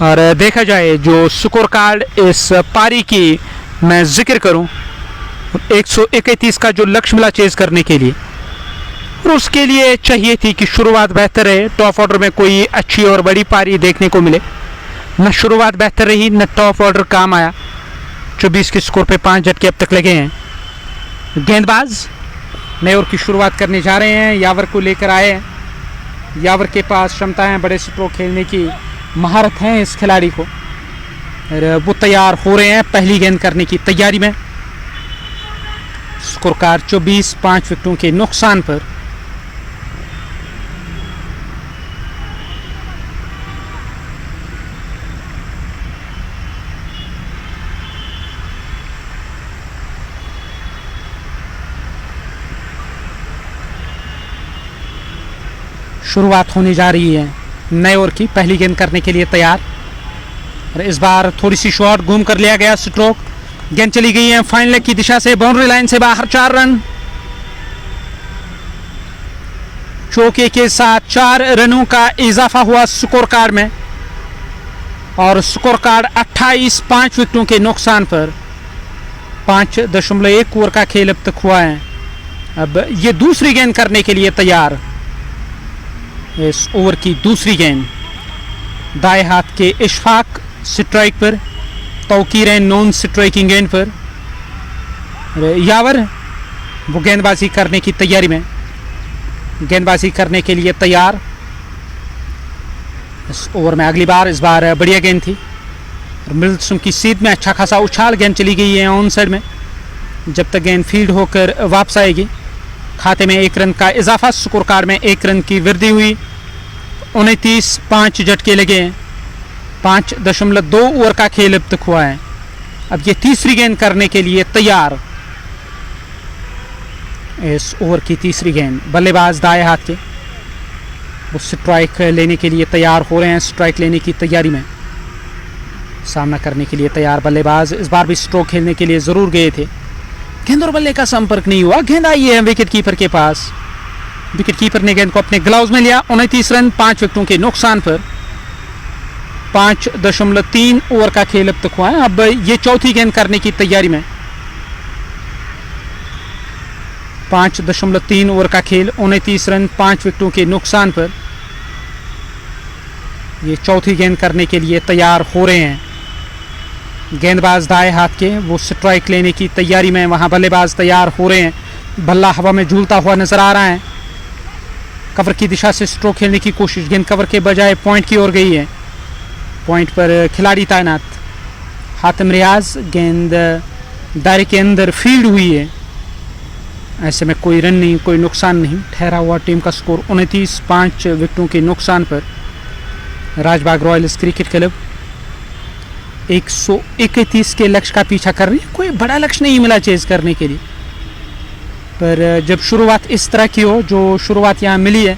और देखा जाए जो स्कोर कार्ड इस पारी की मैं जिक्र करूं, 131 का जो लक्ष्य मिला चेज करने के लिए, और उसके लिए चाहिए थी कि शुरुआत बेहतर रहे, टॉप ऑर्डर में कोई अच्छी और बड़ी पारी देखने को मिले। न शुरुआत बेहतर रही, न टॉप ऑर्डर काम आया। 24 के स्कोर पे 5 झटके अब तक लगे हैं। गेंदबाज नए ओवर की शुरुआत करने जा रहे हैं। यावर को लेकर आए हैं। यावर के पास क्षमता है, बड़े स्ट्रोक खेलने की महारत है इस खिलाड़ी को, और वो तैयार हो रहे हैं पहली गेंद करने की तैयारी में। स्कोर कार्ड 24 5 विकेटों के नुकसान पर। शुरुआत होने जा रही है नए ओवर की। पहली गेंद करने के लिए तैयार और इस बार थोड़ी सी शॉट घूम कर लिया गया स्ट्रोक। गेंद चली गई है फाइन लेग की दिशा से, बाउंड्री लाइन से बाहर। 4 रन चौके के साथ 4 रनों का इजाफा हुआ स्कोर कार्ड में और स्कोर कार्ड 28 5 विकेटों के नुकसान पर 5.1 ओवर का खेल अब तक हुआ है। अब ये दूसरी गेंद करने के लिए तैयार। इस ओवर की दूसरी गेंद दाएं हाथ के इशफाक स्ट्राइक पर, तौकीर है नॉन स्ट्राइकिंग गेंद पर। यावर वो गेंदबाजी करने की तैयारी में, गेंदबाजी करने के लिए तैयार। इस ओवर में अगली बार, इस बार बढ़िया गेंद थी और मिल्सम की सीध में अच्छा खासा उछाल, गेंद चली गई है ऑन साइड में। जब तक गेंद फील्ड होकर वापस आएगी खाते में 1 रन का इजाफा, स्कोर कार्ड में 1 रन की वृद्धि हुई। 29 5 झटके लगे, 5.2 ओवर का खेल अब तक हुआ है। अब ये तीसरी गेंद करने के लिए तैयार। इस ओवर की तीसरी गेंद, बल्लेबाज दाएं हाथ के वो स्ट्राइक लेने के लिए तैयार हो रहे हैं, स्ट्राइक लेने की तैयारी में, सामना करने के लिए तैयार बल्लेबाज। इस बार भी स्ट्रोक खेलने के लिए जरूर गए थे, गेंद और बल्ले का संपर्क नहीं हुआ। गेंद आई है विकेट कीपर के पास, विकेट कीपर ने गेंद को अपने ग्लव्स में लिया। 29 रन 5 विकेटों के नुकसान पर 5.3 ओवर का खेल अब तक हुआ है। अब ये चौथी गेंद करने की तैयारी में, 5.3 ओवर का खेल, 29 रन 5 विकेटों के नुकसान पर ये चौथी गेंद करने के लिए तैयार हो रहे हैं। गेंदबाज दाएं हाथ के वो स्ट्राइक लेने की तैयारी में, वहां बल्लेबाज तैयार हो रहे हैं। बल्ला हवा में झूलता हुआ नजर आ रहा है। कवर की दिशा से स्ट्रोक खेलने की कोशिश, गेंद कवर के बजाय पॉइंट की ओर गई है। पॉइंट पर खिलाड़ी तैनात, हातिम रियाज, गेंद दायरे के अंदर फील्ड हुई है। ऐसे में कोई रन नहीं, कोई नुकसान नहीं। ठहरा हुआ टीम का स्कोर 29 5 विकेटों के नुकसान पर राजबाग रॉयल्स क्रिकेट क्लब 131 के लक्ष्य का पीछा कर रही है। कोई बड़ा लक्ष्य नहीं मिला चेज करने के लिए, पर जब शुरुआत इस तरह की हो जो शुरुआत यहाँ मिली है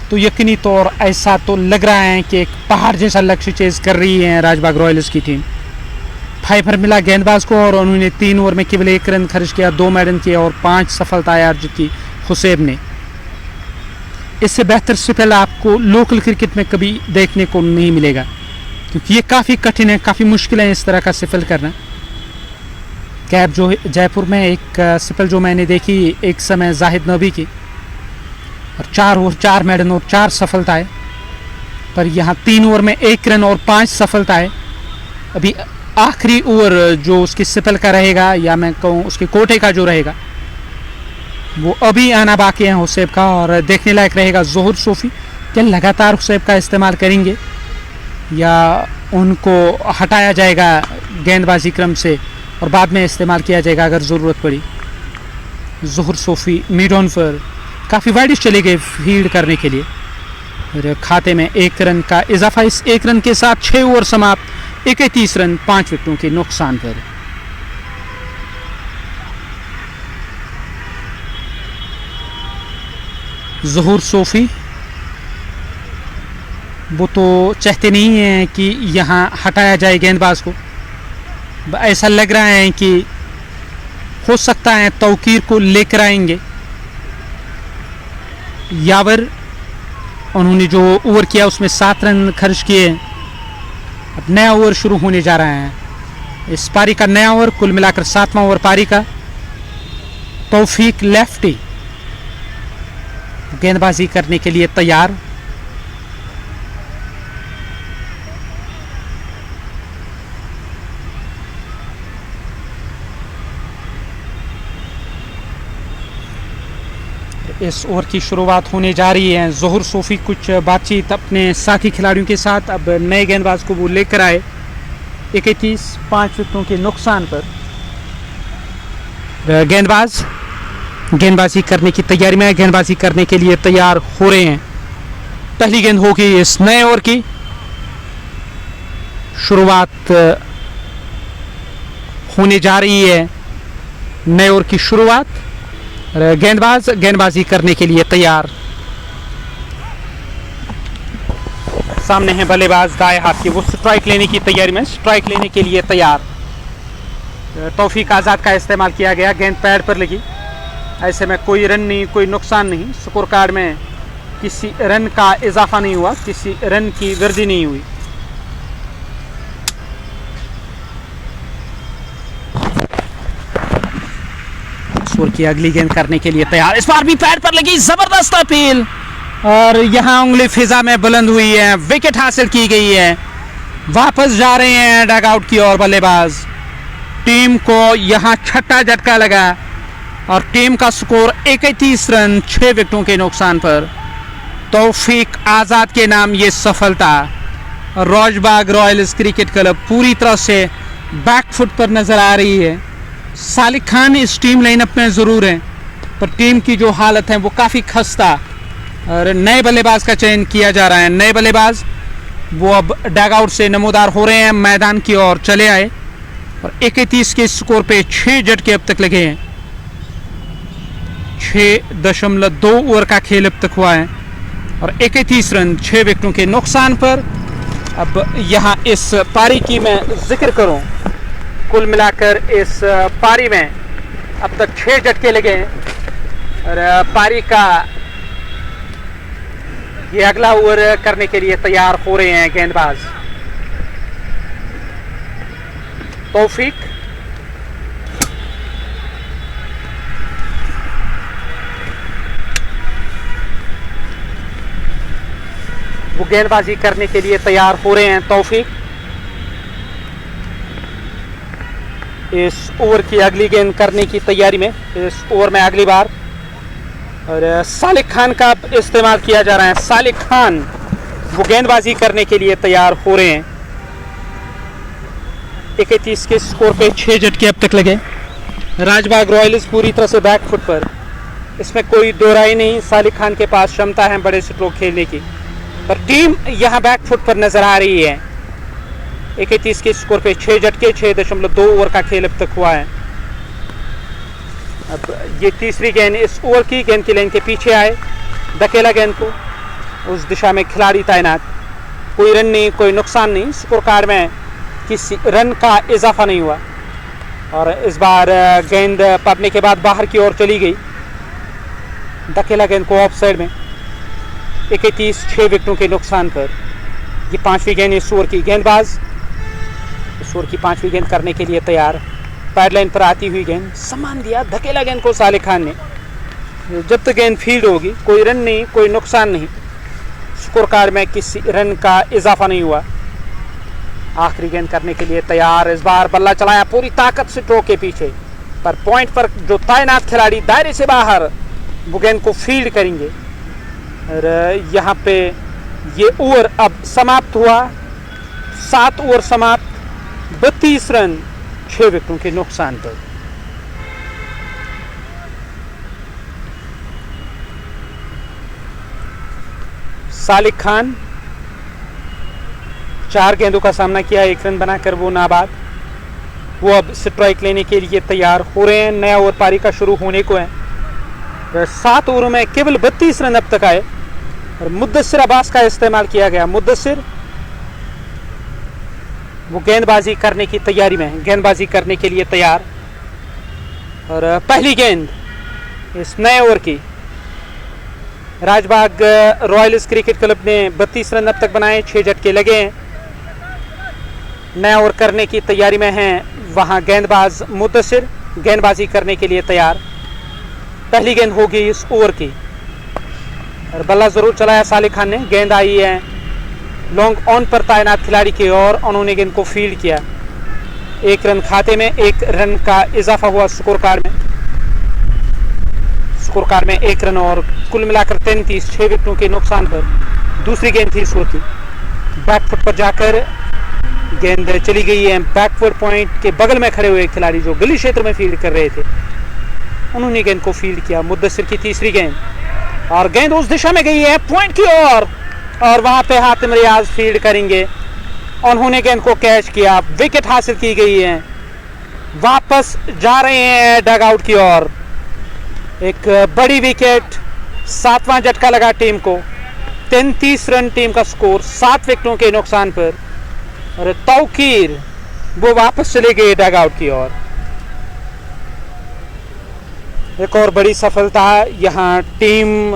तो यकीनी तौर ऐसा तो लग रहा है कि एक पहाड़ जैसा लक्ष्य चेज कर रही है राजबाग रॉयल्स की टीम। 5 रन मिला गेंदबाज को और उन्होंने 3 ओवर में केवल 1 रन खर्च किया, 2 मेडन किए और 5 सफलताएं अर्जित की हुसैब ने। इससे बेहतर स्पेल आपको लोकल क्रिकेट में कभी देखने को नहीं मिलेगा, क्योंकि ये काफ़ी कठिन है, काफ़ी मुश्किल है इस तरह का स्पेल करना। कैब जो जयपुर में एक स्पेल जो मैंने देखी एक समय जाहिद नबी की, और 4 ओवर 4 मेडन और 4 सफलताएं, पर यहाँ 3 ओवर में 1 रन और 5 सफलताएं। अभी आखिरी ओवर जो उसकी स्पेल का रहेगा, या मैं कहूँ उसके कोटे का जो रहेगा, वो अभी आना बाकी है हुसैब का, और देखने लायक रहेगा। जोहर सोफी क्या लगातार हुसैब का इस्तेमाल करेंगे या उनको हटाया जाएगा गेंदबाजी क्रम से और बाद में इस्तेमाल किया जाएगा अगर ज़रूरत पड़ी। जोहर सोफी मिड ऑन पर काफ़ी वाइड चले गए फील्ड करने के लिए। फिर खाते में 1 रन का इजाफा, इस 1 रन के साथ 6 ओवर समाप्त, 31 रन 5 विकेटों के नुकसान पर। ज़हूर सोफी वो तो चाहते नहीं हैं कि यहाँ हटाया जाए गेंदबाज को। ऐसा लग रहा है कि हो सकता है तौकीर को लेकर आएंगे। यावर उन्होंने जो ओवर किया उसमें 7 रन खर्च किए। अब नया ओवर शुरू होने जा रहा है, इस पारी का नया ओवर, कुल मिलाकर 7वां ओवर पारी का। तौफीक लेफ्टी गेंदबाजी करने के लिए तैयार। इस ओवर की शुरुआत होने जा रही है। ज़ोहर सोफी कुछ बातचीत अपने साथी खिलाड़ियों के साथ, अब नए गेंदबाज को वो लेकर आए 31 5 विकेटों के नुकसान पर। गेंदबाज गेंदबाजी करने की तैयारी में, गेंदबाजी करने के लिए तैयार हो रहे हैं। पहली गेंद होगी इस नए ओवर की। शुरुआत होने जा रही है नए ओवर की शुरुआत। गेंदबाज गेंदबाजी करने के लिए तैयार। सामने है बल्लेबाज दाएं हाथ की, वो स्ट्राइक लेने की तैयारी में, स्ट्राइक लेने के लिए तैयार। तौफीक आज़ाद का इस्तेमाल किया गया, गेंद पैड पर लगी, ऐसे में कोई रन नहीं, कोई नुकसान नहीं, स्कोर कार्ड में किसी रन का इजाफा नहीं हुआ, किसी रन की वृद्धि नहीं हुई। स्कोर की अगली गेंद करने के लिए तैयार, इस बार भी पैड पर लगी, जबरदस्त अपील और यहां उंगली फिजा में बुलंद हुई है, विकेट हासिल की गई है। वापस जा रहे हैं डग आउट की ओर बल्लेबाज। टीम को यहां छठा झटका लगा और टीम का स्कोर 31 रन 6 विकेटों के नुकसान पर। तौफीक आज़ाद के नाम ये सफलता। रोजबाग रॉयल्स क्रिकेट क्लब पूरी तरह से बैकफुट पर नजर आ रही है। सालिक खान इस टीम लाइनअप में ज़रूर हैं, पर टीम की जो हालत है वो काफ़ी खस्ता, और नए बल्लेबाज का चयन किया जा रहा है। नए बल्लेबाज वो अब डग आउट से नमोदार हो रहे हैं, मैदान की ओर चले आए और 31 के स्कोर पे 6 झटके अब तक लगे हैं। 6.2 ओवर का खेल अब तक हुआ है और 31 रन 6 विकेटों के नुकसान पर। अब यहाँ इस पारी की मैं जिक्र करूँ, कुल मिलाकर इस पारी में अब तक 6 झटके लगे हैं और पारी का ये अगला ओवर करने के लिए तैयार हो रहे हैं गेंदबाज तौफीक। वो गेंदबाजी करने के लिए तैयार हो रहे हैं तौफीक। इस ओवर की अगली गेंद करने की तैयारी में, इस ओवर में अगली बार और सालिक खान का इस्तेमाल किया जा रहा है। सालिक खान वो गेंदबाजी करने के लिए तैयार हो रहे हैं। 31 के स्कोर पे 6 झटके अब तक लगे। राजबाग रॉयल्स पूरी तरह से बैकफुट पर, इसमें कोई दो राय नहीं। सालिक खान के पास क्षमता है बड़े स्ट्रोक खेलने की, पर टीम यहाँ बैकफुट पर नजर आ रही है। 31 के स्कोर पे 6 झटके, 6.2 ओवर का खेल अब तक हुआ है। अब ये तीसरी गेंद इस ओवर की, गेंद की लाइन के पीछे आए, धकेला गेंद को, उस दिशा में खिलाड़ी तैनात, कोई रन नहीं, कोई नुकसान नहीं, स्कोर कार्ड में किसी रन का इजाफा नहीं हुआ। और इस बार गेंद पड़ने के बाद बाहर की ओर चली गई, धकेला गेंद को ऑफ साइड में। 31 6 विकेटों के नुकसान पर। ये 5वीं गेंद इस ओवर की, गेंदबाज इस ओवर की 5वीं गेंद करने के लिए तैयार। पैड लाइन पर आती हुई गेंद, सम्मान दिया, धकेला गेंद को सालिक खान ने। जब तक गेंद फील्ड होगी कोई रन नहीं, कोई नुकसान नहीं, स्कोर कार्ड में किसी रन का इजाफा नहीं हुआ। आखिरी गेंद करने के लिए तैयार, इस बार बल्ला चलाया पूरी ताकत से स्ट्रोक के पीछे, पर पॉइंट पर जो तैनात खिलाड़ी दायरे से बाहर वो गेंद को फील्ड करेंगे। और यहाँ पे ये ओवर अब समाप्त हुआ, 7 ओवर समाप्त, 32 रन 6 विकेटों के नुकसान पर। सालिक खान 4 गेंदों का सामना किया, 1 रन बनाकर वो नाबाद। वो अब स्ट्राइक लेने के लिए तैयार हो रहे हैं। नया ओवर पारी का शुरू होने को है। 7 ओवरों में केवल 32 रन अब तक आए और मुद्दसिर अब्बास का इस्तेमाल किया गया। मुद्दसिर वो गेंदबाजी करने की तैयारी में है, गेंदबाजी करने के लिए तैयार। और पहली गेंद इस नए ओवर की, राजबाग रॉयल्स क्रिकेट क्लब ने 32 रन अब तक बनाए, 6 झटके लगे हैं। नया ओवर करने की तैयारी में हैं वहां गेंदबाज मुद्दसिर, गेंदबाजी करने के लिए तैयार। पहली गेंद होगी इस ओवर की और बल्ला जरूर चलाया सालिक खान ने। गेंद आई है लॉन्ग ऑन पर तैनात खिलाड़ी की ओर, उन्होंने गेंद को फील्ड किया। 1 रन खाते में, 1 रन का इजाफा हुआ स्कोर कार्ड में। स्कोर कार्ड में 1 रन और कुल मिलाकर 33, 6 विकेटों के नुकसान पर। दूसरी गेंद थी इस ओवर की, बैकफुट पर जाकर गेंद चली गई है। बैकवर्ड पॉइंट के बगल में खड़े हुए खिलाड़ी जो गली क्षेत्र में फील्ड कर रहे थे, उन्होंने गेंद को फील्ड किया। मुद्दसिर की तीसरी गेंद और गेंद उस दिशा में गई है पॉइंट की ओर और वहां पे हातिम रियाज फील्ड करेंगे। उन्होंने गेंद को कैच किया, विकेट हासिल की गई है। वापस जा रहे हैं डग आउट की ओर। एक बड़ी विकेट, 7वां झटका लगा टीम को। 33 रन टीम का स्कोर 7 विकेटों के नुकसान पर। और तौकीर वो वापस चले गए डग आउट की ओर। एक और बड़ी सफलता यहाँ टीम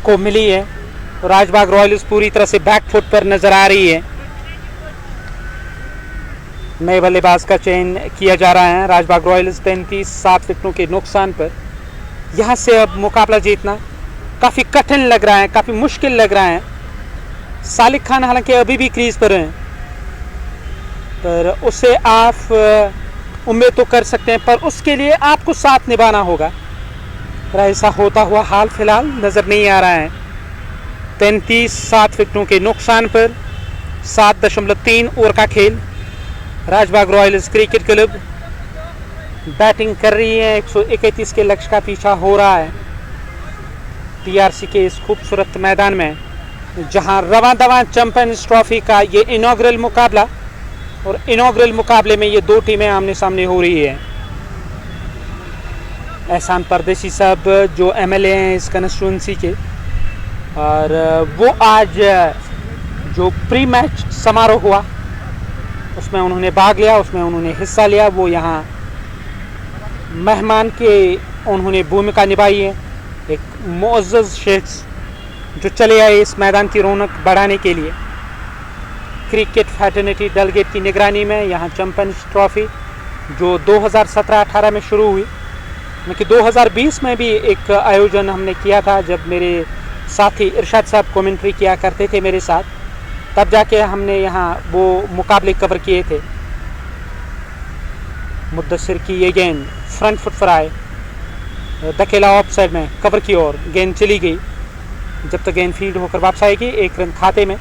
को मिली है। राजबाग रॉयल्स पूरी तरह से बैकफुट पर नजर आ रही है। नए बल्लेबाज का चयन किया जा रहा है। राजबाग रॉयल्स 7 विकेटों के नुकसान पर। यहाँ से अब मुकाबला जीतना काफ़ी कठिन लग रहा है, काफ़ी मुश्किल लग रहा है। सालिक खान हालांकि अभी भी क्रीज पर हैं, पर उससे आप उम्मीद तो कर सकते हैं, पर उसके लिए आपको साथ निभाना होगा। ऐसा होता हुआ हाल फिलहाल नज़र नहीं आ रहा है। 7 विकेटों के नुकसान पर 7.3 ओवर का खेल। Rajbagh royals cricket club batting कर रही है। 131 के लक्ष्य का पीछा हो रहा है टीआरसी के इस खूबसूरत मैदान में, जहां रवां दवां चैंपियंस ट्रॉफी का ये इनॉग्रल मुकाबला, और इनॉग्रल मुकाबले में ये दो टीमें आमने सामने हो रही है। एहसान परदेसी साहब जो एमएलए हैं इस कंस्टिट्यूंसी के, और वो आज जो प्री मैच समारोह हुआ उसमें उन्होंने भाग लिया, उसमें उन्होंने हिस्सा लिया। वो यहाँ मेहमान के उन्होंने भूमिका निभाई है। एक मुअज़्ज़ज़ शख्स जो चले आए इस मैदान की रौनक बढ़ाने के लिए। क्रिकेट फैटर्निटी डेलीगेट की निगरानी में यहाँ चैंपियंस ट्रॉफी जो 2017-18 में शुरू हुई, क्योंकि 2020 में भी एक आयोजन हमने किया था, जब मेरे साथी इरशाद साहब कमेंट्री किया करते थे मेरे साथ, तब जाके हमने यहाँ वो मुकाबले कवर किए थे। मुद्दसिर की ये गेंद फ्रंट फुट पर आए, धकेला ऑफ साइड में कवर की ओर, गेंद चली गई। जब तक गेंद फील्ड होकर वापस आएगी 1 रन खाते में।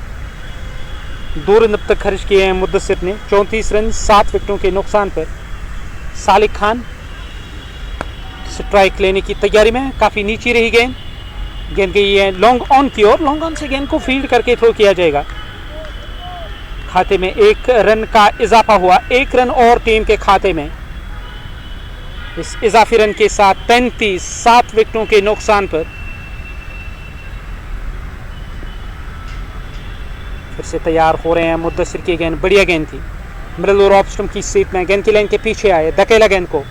2 रन अब तक खर्च किए हैं मुद्दसिर ने। 34 रन 7 विकेटों के नुकसान पर। सालिक खान स्ट्राइक लेने की तैयारी में, काफ़ी नीचे रही गेंद। गेंद गई है लॉन्ग ऑन की ओर। लॉन्ग ऑन से गेंद को फील्ड करके थ्रो किया जाएगा। खाते में 1 रन का इजाफा हुआ। 1 रन और टीम के खाते में। इस इजाफी रन के साथ 7 विकेटों के नुकसान पर। फिर से तैयार हो रहे हैं मुद्दसिर की गेंद। बढ़िया गेंद थी, मिडल और ऑफ स्टंप की सीट में गेंद की लाइन के पीछे आए, धकेला गेंद को।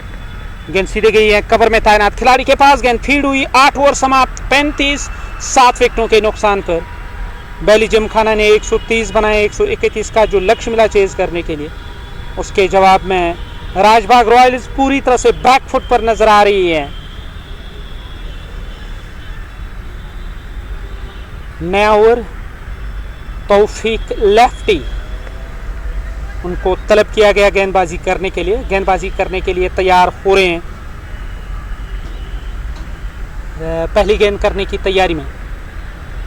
गेंद सीधे गई है कवर में तैनात खिलाड़ी के पास। गेंद फील्ड हुई। 8 ओवर समाप्त। 7 विकेटों के नुकसान पर। बैली जिमखाना ने 130 बनाए। 131 का जो लक्ष्य मिला चेज करने के लिए, उसके जवाब में राजबाग रॉयल्स पूरी तरह से बैकफुट पर नजर आ रही है। नया ओवर तौफीक लेफ्टी, उनको तलब किया गया गेंदबाजी करने के लिए। गेंदबाजी करने के लिए तैयार हो रहे हैं। पहली गेंद करने की तैयारी में,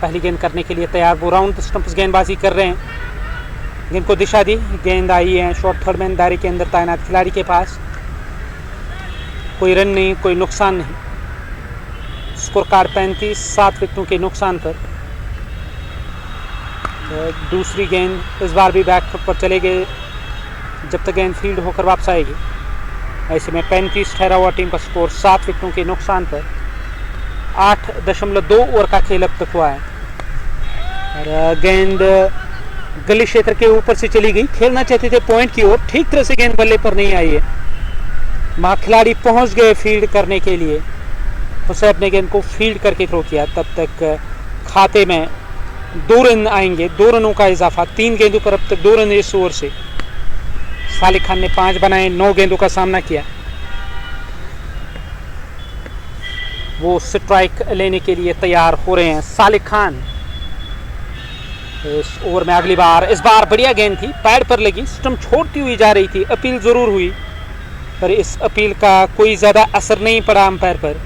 पहली गेंद करने के लिए तैयार। वो राउंड स्टंप्स गेंदबाजी कर रहे हैं। गेंद को दिशा दी, गेंद आई है शॉर्ट थर्ड मैन दायरे के अंदर तैनात खिलाड़ी के पास। कोई रन नहीं, कोई नुकसान नहीं। स्कोर कार्ड 7 विकेटों के नुकसान पर। दूसरी गेंद इस बार भी बैकफुट पर चले गए जब तक गेंद फील्ड होकर वापस आएगी। ऐसे में 35 ठहरा हुआ टीम का स्कोर 7 विकेटों के नुकसान पर। 8.2 ओवर का खेल अब तक हुआ है। और गेंद गली क्षेत्र के ऊपर से चली गई। खेलना चाहते थे पॉइंट की ओर, ठीक तरह से गेंद बल्ले पर नहीं आई है। वहाँ खिलाड़ी पहुँच गए फील्ड करने के लिए, उसे अपने गेंद को फील्ड करके थ्रो किया। तब तक खाते में 2 रन आएंगे। 2 रनों का इजाफा। 3 गेंदों पर अब तक 2 रन इस ओवर से। सालिक खान ने 5 बनाए, 9 गेंदों का सामना किया। वो स्ट्राइक लेने के लिए तैयार हो रहे हैं सालिक खान। इस ओवर में अगली बार, इस बार बढ़िया गेंद थी, पैड पर लगी, स्टंप छोड़ती हुई जा रही थी। अपील जरूर हुई, पर इस अपील का कोई ज़्यादा असर नहीं पड़ा अंपायर पर।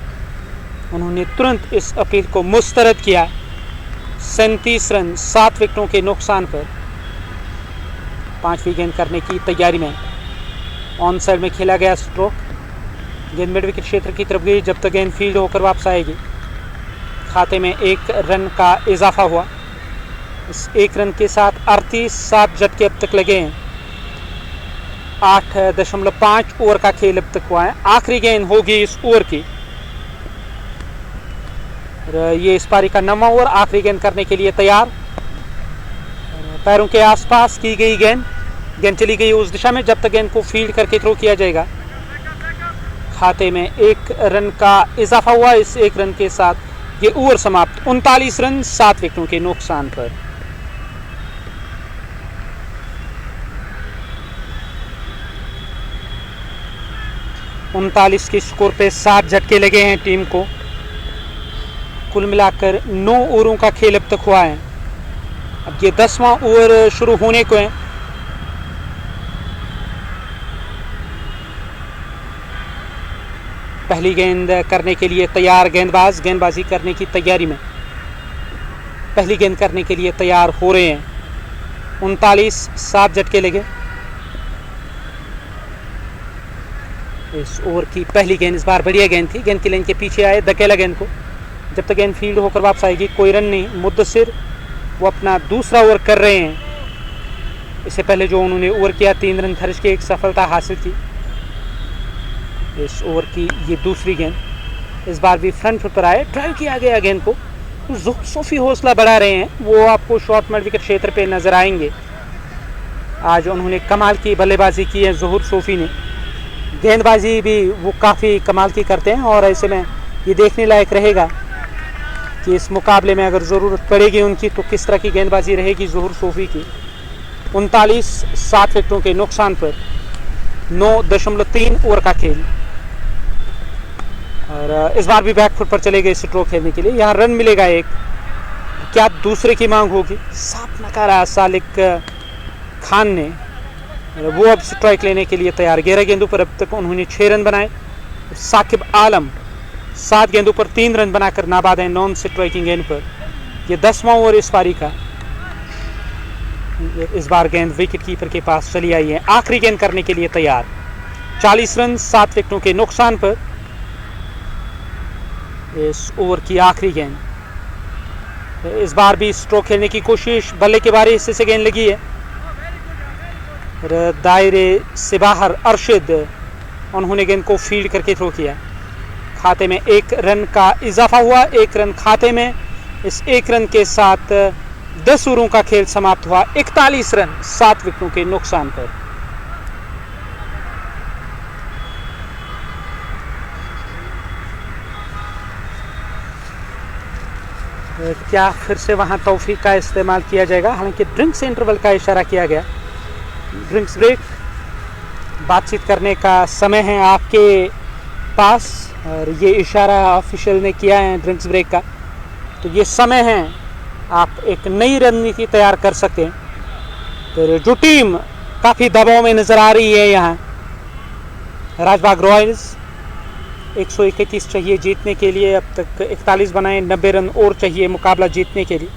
उन्होंने तुरंत इस अपील को मुस्तरद किया। 37 रन 7 विकेटों के नुकसान पर। 5वीं गेंद करने की तैयारी में। ऑन साइड में खेला गया स्ट्रोक। गेंद मिड विकेट क्षेत्र की तरफ गई जब तक गेंद फील्ड होकर वापस आएगी। खाते में 1 रन का इजाफा हुआ। इस 1 रन के साथ 38 झटके अब तक लगे हैं। 8.5 ओवर का खेल अब तक हुआ है। आखिरी गेंद होगी इस ओवर की। ये इस पारी का 9वां ओवर, आखिरी गेंद करने के लिए तैयार। पैरों के आसपास की गई गेंद चली गई उस दिशा में जब तक गेंद को फील्ड करके थ्रो किया जाएगा। खाते में 1 रन का इजाफा हुआ। इस 1 रन के साथ ये ओवर समाप्त। 39 रन 7 विकेटों के नुकसान पर। उनतालीस के स्कोर पे 7 झटके लगे हैं टीम को। कुल मिलाकर 9 ओवरों का खेल अब तक हुआ है। अब ये 10वां ओवर शुरू होने को है। पहली गेंद करने के लिए तैयार गेंदबाज, गेंदबाजी करने की तैयारी में पहली गेंद करने के लिए तैयार हो रहे हैं। 39, 7 झटके लगे। इस ओवर की पहली गेंद इस बार बढ़िया गेंद थी। गेंद की लाइन के पीछे आए, धकेला गेंद को। जब तक गेंद फील्ड होकर वापस आएगी कोई रन नहीं। मुद्दसिर वो अपना दूसरा ओवर कर रहे हैं। इससे पहले जो उन्होंने ओवर किया 3 रन खर्च के एक सफलता हासिल की। इस ओवर की ये दूसरी गेंद इस बार भी फ्रंट फुट पर आए, ड्राइव किया गया गेंद को। ज़ोहर सोफी हौसला बढ़ा रहे हैं, वो आपको शॉर्ट मिड विकेट क्षेत्र पे नजर आएंगे। आज उन्होंने कमाल की बल्लेबाजी की है ज़ोहर सोफी ने। गेंदबाजी भी वो काफ़ी कमाल की करते हैं और ऐसे में ये देखने लायक रहेगा कि इस मुकाबले में अगर ज़रूरत पड़ेगी उनकी तो किस तरह की गेंदबाजी रहेगी ज़ोहर सोफी की। 39, 7 विकेटों के नुकसान पर 9.3 ओवर का खेल। और इस बार भी बैकफुट पर चले गए स्ट्रोक खेलने के लिए। यहाँ रन मिलेगा 1। क्या दूसरे की मांग होगी? साफ नकारा सालिक खान ने। वो अब स्ट्राइक लेने के लिए तैयार। 11 गेंदों पर अब तक उन्होंने 6 रन बनाए। साकिब आलम 7 गेंदों पर 3 रन बनाकर नाबाद है नॉन स्ट्राइकिंग गेंद पर। यह 10वां ओवर इस पारी का। इस बार गेंद विकेट कीपर के पास चली आई है। आखिरी गेंद करने के लिए तैयार। 40 रन 7 विकेटों के नुकसान पर इस ओवर की आखिरी गेंद। इस बार भी स्ट्रोक खेलने की कोशिश, बल्ले के बाहरी हिस्से से गेंद लगी है। दायरे से बाहर अरशद, उन्होंने गेंद को फील्ड करके थ्रो किया। खाते में 1 रन का इजाफा हुआ। 1 रन खाते में। इस 1 रन के साथ 10 ओवरों का खेल समाप्त हुआ। 41 रन 7 विकेटों के नुकसान पर। क्या फिर से वहां तौफीक का इस्तेमाल किया जाएगा? हालांकि ड्रिंक्स इंटरवल का इशारा किया गया। ड्रिंक्स ब्रेक, बातचीत करने का समय है आपके पास और ये इशारा ऑफिशियल ने किया है ड्रिंक्स ब्रेक का। तो ये समय है, आप एक नई रणनीति तैयार कर सकते हैं। तो जो टीम काफ़ी दबाव में नज़र आ रही है यहाँ, राजबाग रॉयल्स 131 चाहिए जीतने के लिए। अब तक 41 बनाए, 90 रन और चाहिए मुकाबला जीतने के लिए।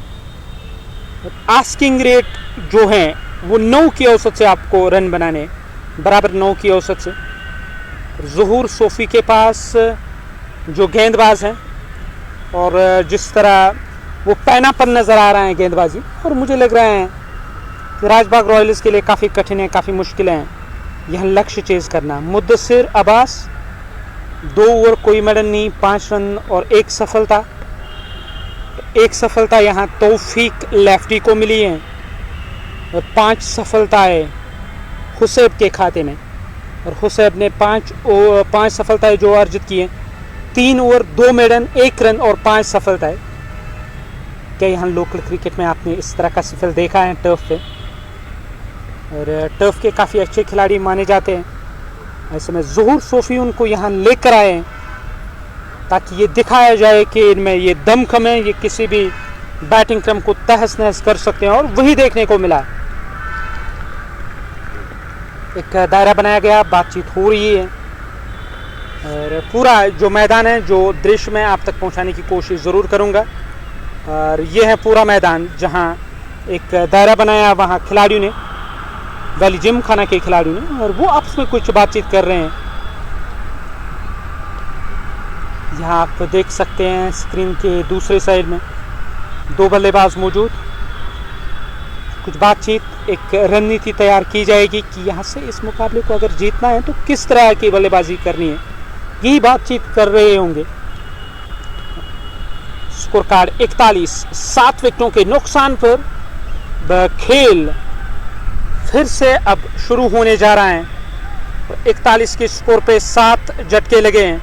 आस्किंग रेट जो है वो 9 की औसत से आपको रन बनाने, बराबर 9 की औसत से। ज़ोहर सोफी के पास जो गेंदबाज हैं और जिस तरह वो पैनापन नज़र आ रहा है गेंदबाजी, और मुझे लग रहा है कि राजबाग रॉयल्स के लिए काफ़ी कठिन है, काफ़ी मुश्किलें हैं यह लक्ष्य चेज़ करना। मुद्दसिर अब्बास 2 ओवर कोई मेडल नहीं, 5 रन और 1 सफलता। 1 सफलता यहाँ तौफीक लेफ्टी को मिली है और 5 सफलताएं हुसैब के खाते में। और हुसैब ने 5 सफलताएं जो अर्जित की हैं। 3 ओवर 2 मेडल, 1 रन और 5 सफलताएं। क्या यहाँ लोकल क्रिकेट में आपने इस तरह का सफल देखा है टर्फ पे? और टर्फ के काफ़ी अच्छे खिलाड़ी माने जाते हैं। ऐसे में ज़ोहर सोफी उनको यहाँ लेकर आए ताकि ये दिखाया जाए कि इनमें ये दमखम है, ये किसी भी बैटिंग क्रम को तहस नहस कर सकते हैं। और वही देखने को मिला। एक दायरा बनाया गया, बातचीत हो रही है और पूरा जो मैदान है, जो दृश्य मैं आप तक पहुंचाने की कोशिश ज़रूर करूंगा। और ये है पूरा मैदान जहां एक दायरा बनाया, वहां खिलाड़ियों ने, वैली जिम खाना के खिलाड़ियों ने, और वो आपस में कुछ बातचीत कर रहे हैं। यहाँ आप देख सकते हैं स्क्रीन के दूसरे साइड में 2 बल्लेबाज मौजूद। कुछ बातचीत, एक रणनीति तैयार की जाएगी कि यहाँ से इस मुकाबले को अगर जीतना है तो किस तरह की बल्लेबाजी करनी है, यही बातचीत कर रहे होंगे। स्कोर कार्ड 41, 7 विकेटों के नुकसान पर खेल फिर से अब शुरू होने जा रहा है। 41 के स्कोर पे 7 झटके लगे हैं।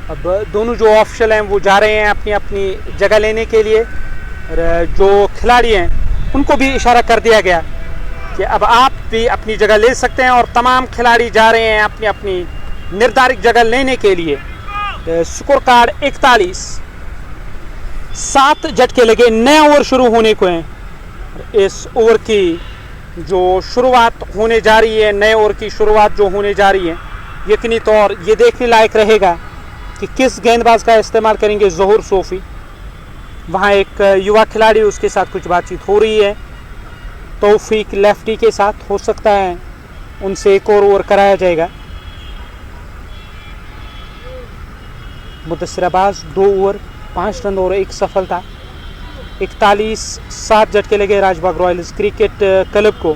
अब दोनों जो ऑफिशियल हैं वो जा रहे हैं अपनी अपनी जगह लेने के लिए, और जो खिलाड़ी हैं उनको भी इशारा कर दिया गया कि अब आप भी अपनी जगह ले सकते हैं, और तमाम खिलाड़ी जा रहे हैं अपनी अपनी निर्धारित जगह लेने के लिए। स्कोर कार्ड 41, 7 झटके लगे, नया ओवर शुरू होने को है। इस ओवर की जो शुरुआत होने जा रही है, नए ओवर की शुरुआत जो होने जा रही है, यकीनी तौर ये देखने लायक रहेगा कि किस गेंदबाज का इस्तेमाल करेंगे ज़ोहर सोफी। वहाँ एक युवा खिलाड़ी, उसके साथ कुछ बातचीत हो रही है। तौफीक लेफ्टी के साथ, हो सकता है उनसे एक और ओवर कराया जाएगा। मुदस्सिर अब्बास 2 ओवर 5 रन और 1 सफलता। 41, 7 झटके लगे राजबाग रॉयल्स क्रिकेट क्लब को।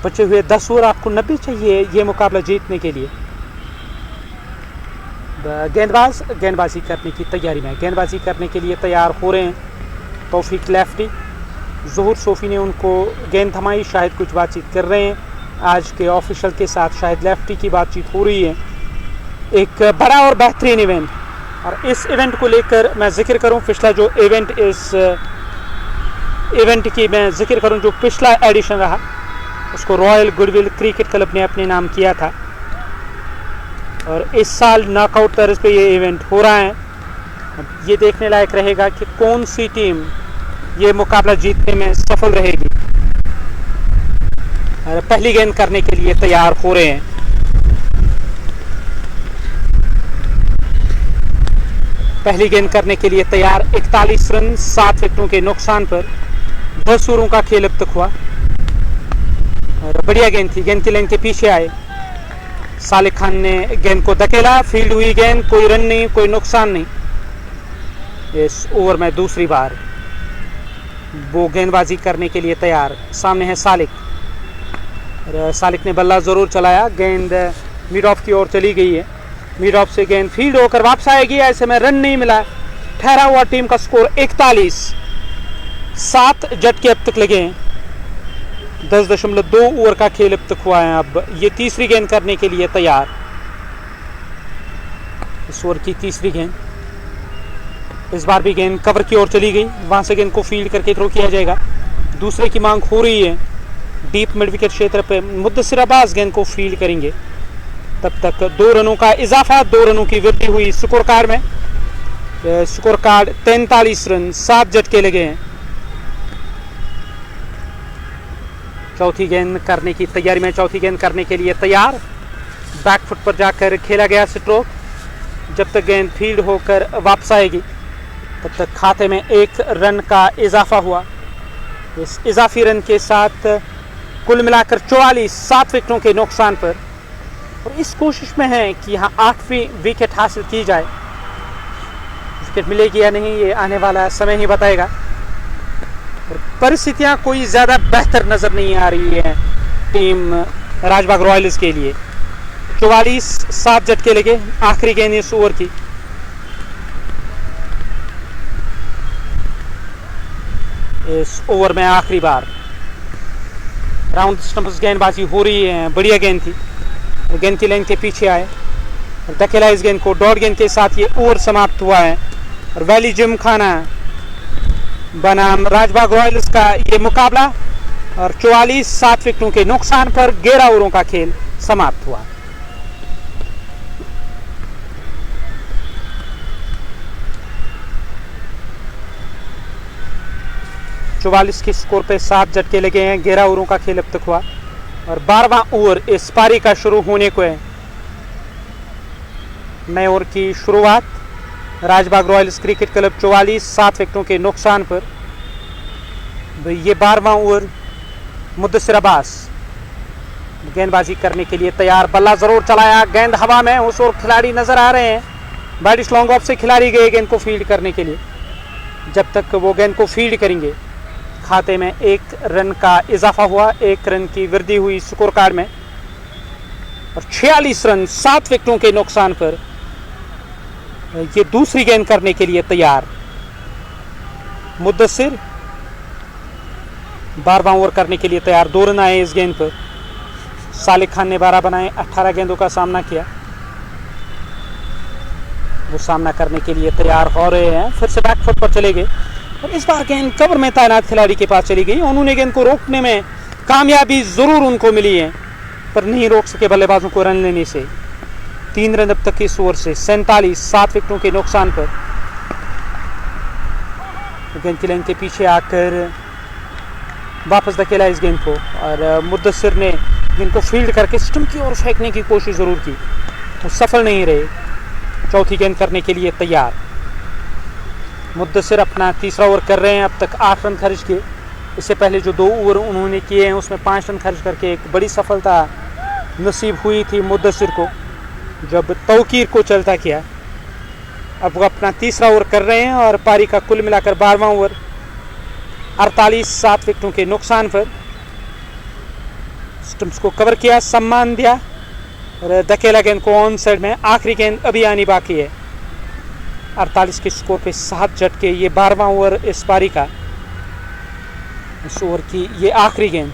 बचे हुए 10 ओवर आपको 90 चाहिए ये मुकाबला जीतने के लिए। गेंदबाज गेंदबाजी करने की तैयारी में, गेंदबाजी करने के लिए तैयार हो रहे हैं तौफीक लेफ्टी। ज़ोहर सोफी ने उनको गेंद थमाई, शायद कुछ बातचीत कर रहे हैं आज के ऑफिशियल के साथ, शायद लेफ्टी की बातचीत हो रही है। एक बड़ा और बेहतरीन इवेंट, और इस इवेंट को लेकर मैं जिक्र करूं, पिछला जो इवेंट, इस इवेंट की मैं जिक्र करूं जो पिछला एडिशन रहा, उसको रॉयल गुडविल क्रिकेट क्लब ने अपने नाम किया था, और इस साल नॉकआउट तर्ज पे ये इवेंट हो रहा है। ये देखने लायक रहेगा कि कौन सी टीम ये मुकाबला जीतने में सफल रहेगी। और पहली गेंद करने के लिए तैयार हो रहे हैं। पहली गेंद करने के लिए तैयार, 41 रन 7 विकेटों के नुकसान पर 10 ओवरों का खेल अब तक हुआ। और बढ़िया गेंद थी, गेंद की लाइन के पीछे आए, सालिक खान ने गेंद को धकेला, फील्ड हुई गेंद, कोई रन नहीं, कोई नुकसान नहीं। इस ओवर में दूसरी बार वो गेंदबाजी करने के लिए तैयार। सामने है सालिक, और सालिक ने बल्ला ज़रूर चलाया, गेंद मिड ऑफ की ओर चली गई है। मिड ऑफ से गेंद फील्ड होकर वापस आएगी, ऐसे में रन नहीं मिला। ठहरा हुआ टीम का स्कोर 41, 7 झटके अब तक लगे हैं। 10.2 ओवर का खेल अब तक हुआ है। अब ये तीसरी गेंद करने के लिए तैयार। इस ओवर की तीसरी गेंद, इस बार भी गेंद कवर की ओर चली गई, वहां से गेंद को फील्ड करके थ्रो किया जाएगा। दूसरे की मांग हो रही है, डीप मिड विकेट क्षेत्र पे मुदस्सिर अब्बास गेंद को फील्ड करेंगे। तब तक 2 रनों का इजाफा, 2 रनों की वृद्धि हुई स्कोर कार्ड में। स्कोर कार्ड 43 रन 7 झटके लगे हैं। चौथी गेंद करने की तैयारी में, चौथी गेंद करने के लिए तैयार। बैक फुट पर जाकर खेला गया स्ट्रोक। जब तक गेंद फील्ड होकर वापस आएगी तब तक खाते में 1 रन का इजाफा हुआ। इस इजाफी रन के साथ कुल मिलाकर 44, 7 विकेटों के नुकसान पर, और इस कोशिश में है कि यहाँ 8वीं विकेट हासिल की जाए। विकेट मिलेगी या नहीं ये आने वाला समय ही बताएगा। परिस्थितियां कोई ज़्यादा बेहतर नज़र नहीं आ रही है टीम राजबाग रॉयल्स के लिए। 44, 7 झटके लगे। आखिरी गेंद इस ओवर की, इस ओवर में आखिरी बार राउंड स्टंप्स गेंदबाजी हो रही है। बढ़िया गेंद थी, गेंद की लाइन के पीछे आए, धकेला इस गेंद को। डॉट गेंद के साथ ये ओवर समाप्त हुआ है, और वैली जिमखाना बनाम राजबाग रॉयल्स का ये मुकाबला, और 44, 7 विकेटों के नुकसान पर 11 ओवरों का खेल समाप्त हुआ। चौवालीस के स्कोर पे 7 झटके लगे हैं। 11 ओवरों का खेल अब तक हुआ, और 12वां ओवर इस पारी का शुरू होने को है। नए ओवर की शुरुआत, राजबाग रॉयल्स क्रिकेट क्लब 44, 7 विकेटों के नुकसान पर। ये 12वां ओवर, मुदस्सिर अब्बास गेंदबाजी करने के लिए तैयार। बल्ला जरूर चलाया, गेंद हवा में, उस ओर खिलाड़ी नजर आ रहे हैं। बैटिश लॉन्ग ऑफ से खिलाड़ी गए गेंद को फील्ड करने के लिए। जब तक वो गेंद को फील्ड करेंगे, खाते में 1 रन का इजाफा हुआ, 1 रन की वृद्धि हुई स्कोर कार्ड में और 46 रन 7 विकेटों के नुकसान पर ये दूसरी गेंद करने के लिए तैयार। मुद्दसिर 12वां ओवर करने के लिए तैयार। 2 रन आए इस गेंद पर। सालिक खान ने 12 बनाए, 18 गेंदों का सामना किया। वो सामना करने के लिए तैयार हो रहे हैं। फिर से बैकफुट पर चले गए और इस बार गेंद कवर में तैनात खिलाड़ी के पास चली गई। उन्होंने गेंद को रोकने में कामयाबी जरूर उनको मिली है, पर नहीं रोक सके बल्लेबाजों को रन लेने से। 3 रन अब तक की इस ओवर से। 47 7 विकेटों के नुकसान पर गेंद की लाइन के पीछे आकर वापस धकेला इस गेंद को और मुद्दसिर ने गेंद को फील्ड करके स्टंप की ओर फेंकने की कोशिश जरूर की, तो सफल नहीं रहे। चौथी गेंद करने के लिए तैयार। मुद्दसिर अपना तीसरा ओवर कर रहे हैं। अब तक 8 रन खर्च किए। इससे पहले जो 2 ओवर उन्होंने किए हैं उसमें 5 रन खर्च करके एक बड़ी सफलता नसीब हुई थी मुद्दसिर को, जब तौकीर को चलता किया। अब वो अपना तीसरा ओवर कर रहे हैं और पारी का कुल मिलाकर 12वां ओवर। 48 7 विकेटों के नुकसान पर स्टंप्स को कवर किया, सम्मान दिया और धकेला गेंद को ऑन साइड में। आखिरी गेंद अभी आनी बाकी है। 48 के स्कोर पे 7 झटके। ये 12वां ओवर इस पारी का। इस ओवर की ये आखिरी गेंद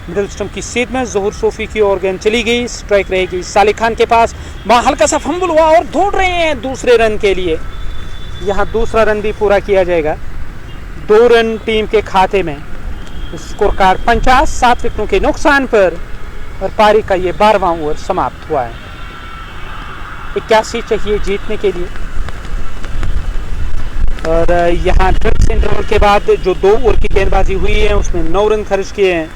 मिडिल स्टंप की सीध में ज़ोहर सोफी की ओर गेंद चली गई। स्ट्राइक रहेगी सालिक खान के पास। वहां हल्का सा फंबल हुआ और दौड़ रहे हैं दूसरे रन के लिए। यहाँ दूसरा रन भी पूरा किया जाएगा। 2 रन टीम के खाते में। स्कोर कार्ड 50 7 विकेटों के नुकसान पर और पारी का ये 12वां ओवर समाप्त हुआ है। 81 चाहिए जीतने के लिए और यहाँ ड्रिंक्स इंटरवल के बाद जो 2 ओवर की गेंदबाजी हुई है उसमें 9 रन खर्च किए हैं।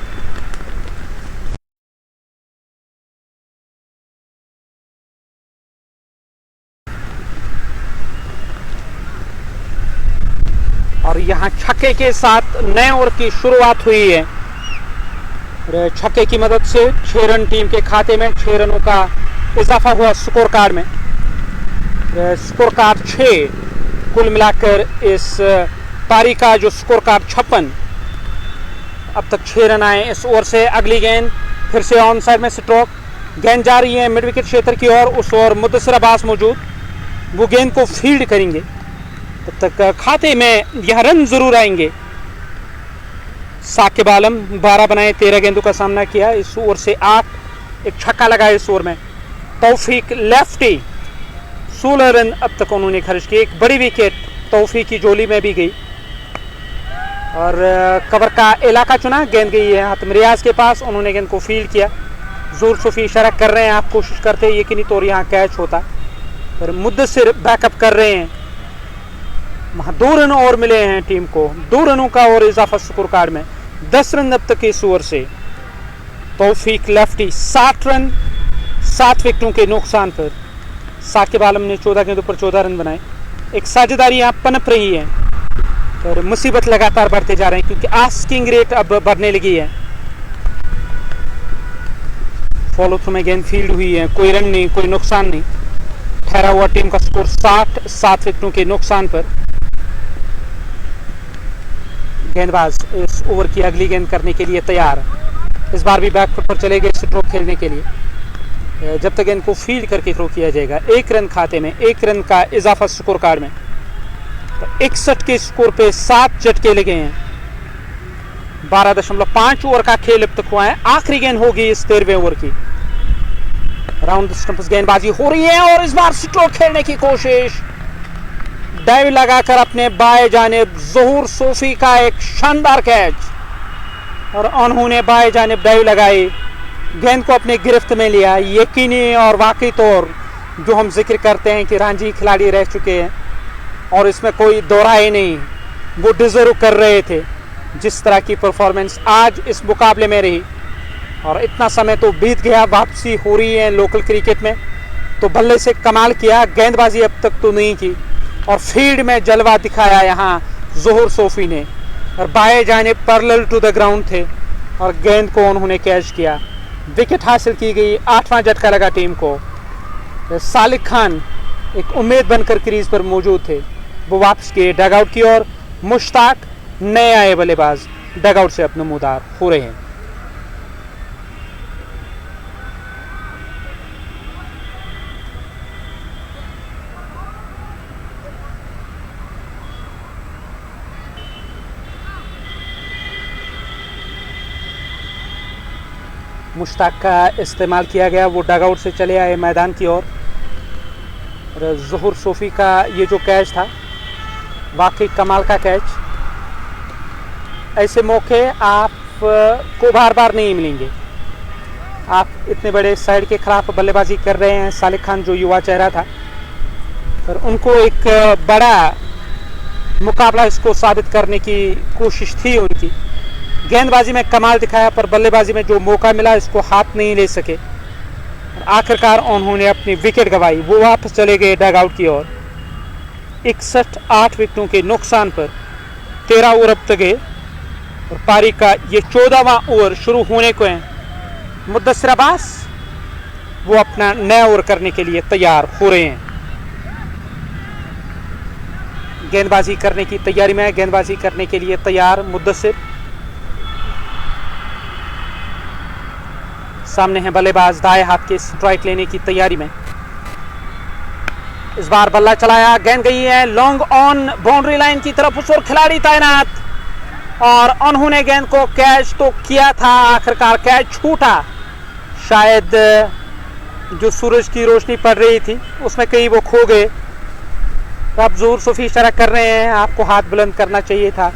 और यहाँ छक्के के साथ नए ओवर की शुरुआत हुई है। छक्के की मदद से 6 रन टीम के खाते में, 6 रनों का इजाफा हुआ स्कोर कार्ड में। स्कोर कार्ड 6 कुल मिलाकर इस पारी का जो स्कोर कार्ड 56। अब तक 6 रन आए इस ओवर से। अगली गेंद फिर से ऑन साइड में स्ट्रोक। गेंद जा रही है मिड विकेट क्षेत्र की ओर। उस ओर मुद्दसिर अब्बास मौजूद, वो गेंद को फील्ड करेंगे। तब तक खाते में यह रन जरूर आएंगे। साकिब आलम 12 बनाए, 13 गेंदों का सामना किया। इस ओवर से 8, एक छक्का लगा इस ओवर में। तौफीक लेफ्टी 16 रन अब तक उन्होंने खर्च किए। एक बड़ी विकेट तौफीक की जोली में भी गई और कवर का इलाका चुना। गेंद गई है हाथम रियाज के पास। उन्होंने गेंद को फील्ड किया। जोर सूफी इशारा कर रहे हैं, आप कोशिश करते हैं यकीनी तौर यहाँ कैच होता, पर मुद्दसिर बैकअप कर रहे हैं। वहाँ 2 रन और मिले हैं टीम को। 2 रनों का और इजाफा स्कोर कार्ड में। 10 रन अब तक इस ओवर से। तौफीक लेफ्टी 60 रन 7 विकेटों के नुकसान पर। साकिब आलम ने 14 गेंदों पर 14 रन बनाए। एक साझेदारी यहाँ पनप रही है और मुसीबत लगातार बढ़ते जा रहे हैं क्योंकि आस्किंग रेट अब बढ़ने लगी है। फॉलो थ्रू में गेंद फील्ड हुई है, कोई रन नहीं, कोई नुकसान नहीं। ठहरा हुआ टीम का स्कोर 60 7 विकेटों के नुकसान पर। गेंदबाज इस ओवर की अगली गेंद करने के लिए तैयार। इस बार भी बैकफुट पर चले गए स्ट्रोक खेलने के लिए। जब तक गेंद को फील्ड करके थ्रो किया जाएगा। 1 रन खाते में, 1 रन का इजाफा स्कोर कार्ड में। तो 61 के स्कोर पे 7 झटके लगे हैं। 12.5 ओवर का खेल अब तक हुआ है। आखिरी गेंद होगी इस 13वें ओवर की। राउंड स्टंप्स गेंदबाजी हो रही है और इस बार स्ट्रोक खेलने की कोशिश। डाइव लगाकर अपने बाएं जानिब ज़ोहर सोफी का एक शानदार कैच और उन्होंने बाएं जानिब डाइव लगाई, गेंद को अपने गिरफ्त में लिया। यकीनी और वाकई तौर जो हम जिक्र करते हैं कि रांझी खिलाड़ी रह चुके हैं और इसमें कोई दोहराए नहीं, वो डिजर्व कर रहे थे जिस तरह की परफॉर्मेंस आज इस मुकाबले में रही। और इतना समय तो बीत गया, वापसी हो रही है लोकल क्रिकेट में, तो बल्ले से कमाल किया। गेंदबाजी अब तक तो नहीं की और फील्ड में जलवा दिखाया यहाँ ज़ोहर सोफी ने और बाएं जानिब पैरेलल टू द ग्राउंड थे और गेंद को उन्होंने कैच किया। विकेट हासिल की गई। 8वां झटका लगा टीम को। सालिक खान एक उम्मीद बनकर क्रीज पर मौजूद थे, वो वापस किए डगआउट की ओर। मुश्ताक नए आए बल्लेबाज, डगआउट से अब नमूदार हो रहे हैं। मुश्ताक का इस्तेमाल किया गया, वो डगआउट से चले आए मैदान की ओर। ज़ुहूर सूफी का ये जो कैच था वाकई कमाल का कैच। ऐसे मौके आप को बार बार नहीं मिलेंगे। आप इतने बड़े साइड के खिलाफ बल्लेबाजी कर रहे हैं। सालिक खान जो युवा चेहरा था, पर उनको एक बड़ा मुकाबला इसको साबित करने की कोशिश थी उनकी। गेंदबाजी में कमाल दिखाया, पर बल्लेबाजी में जो मौका मिला इसको हाथ नहीं ले सके। आखिरकार उन्होंने अपनी विकेट गंवाई। वो वापस चले गए डगआउट की ओर। 61 विकेटों के नुकसान पर 13 ओवर अब तक गए और पारी का ये 14वां ओवर शुरू होने को है। मुद्दस्सिर अब्बास वो अपना नया ओवर करने के लिए तैयार हो रहे हैं। गेंदबाजी करने की तैयारी में, गेंदबाजी करने के लिए तैयार मुद्दस्सिर। सामने है बल्लेबाज, दाएं हाथ के स्ट्राइक लेने की तैयारी में। इस बार बल्ला चलाया, गेंद गई है लॉन्ग ऑन बाउंड्री लाइन की तरफ। उस ओर खिलाड़ी तैनात और उन्होंने गेंद को कैच तो किया था, आखिरकार कैच छूटा। शायद जो सूरज की रोशनी पड़ रही थी उसमें कहीं वो खो गए। अब ज़ुहूर सूफी इशारा कर रहे हैं आपको हाथ बुलंद करना चाहिए था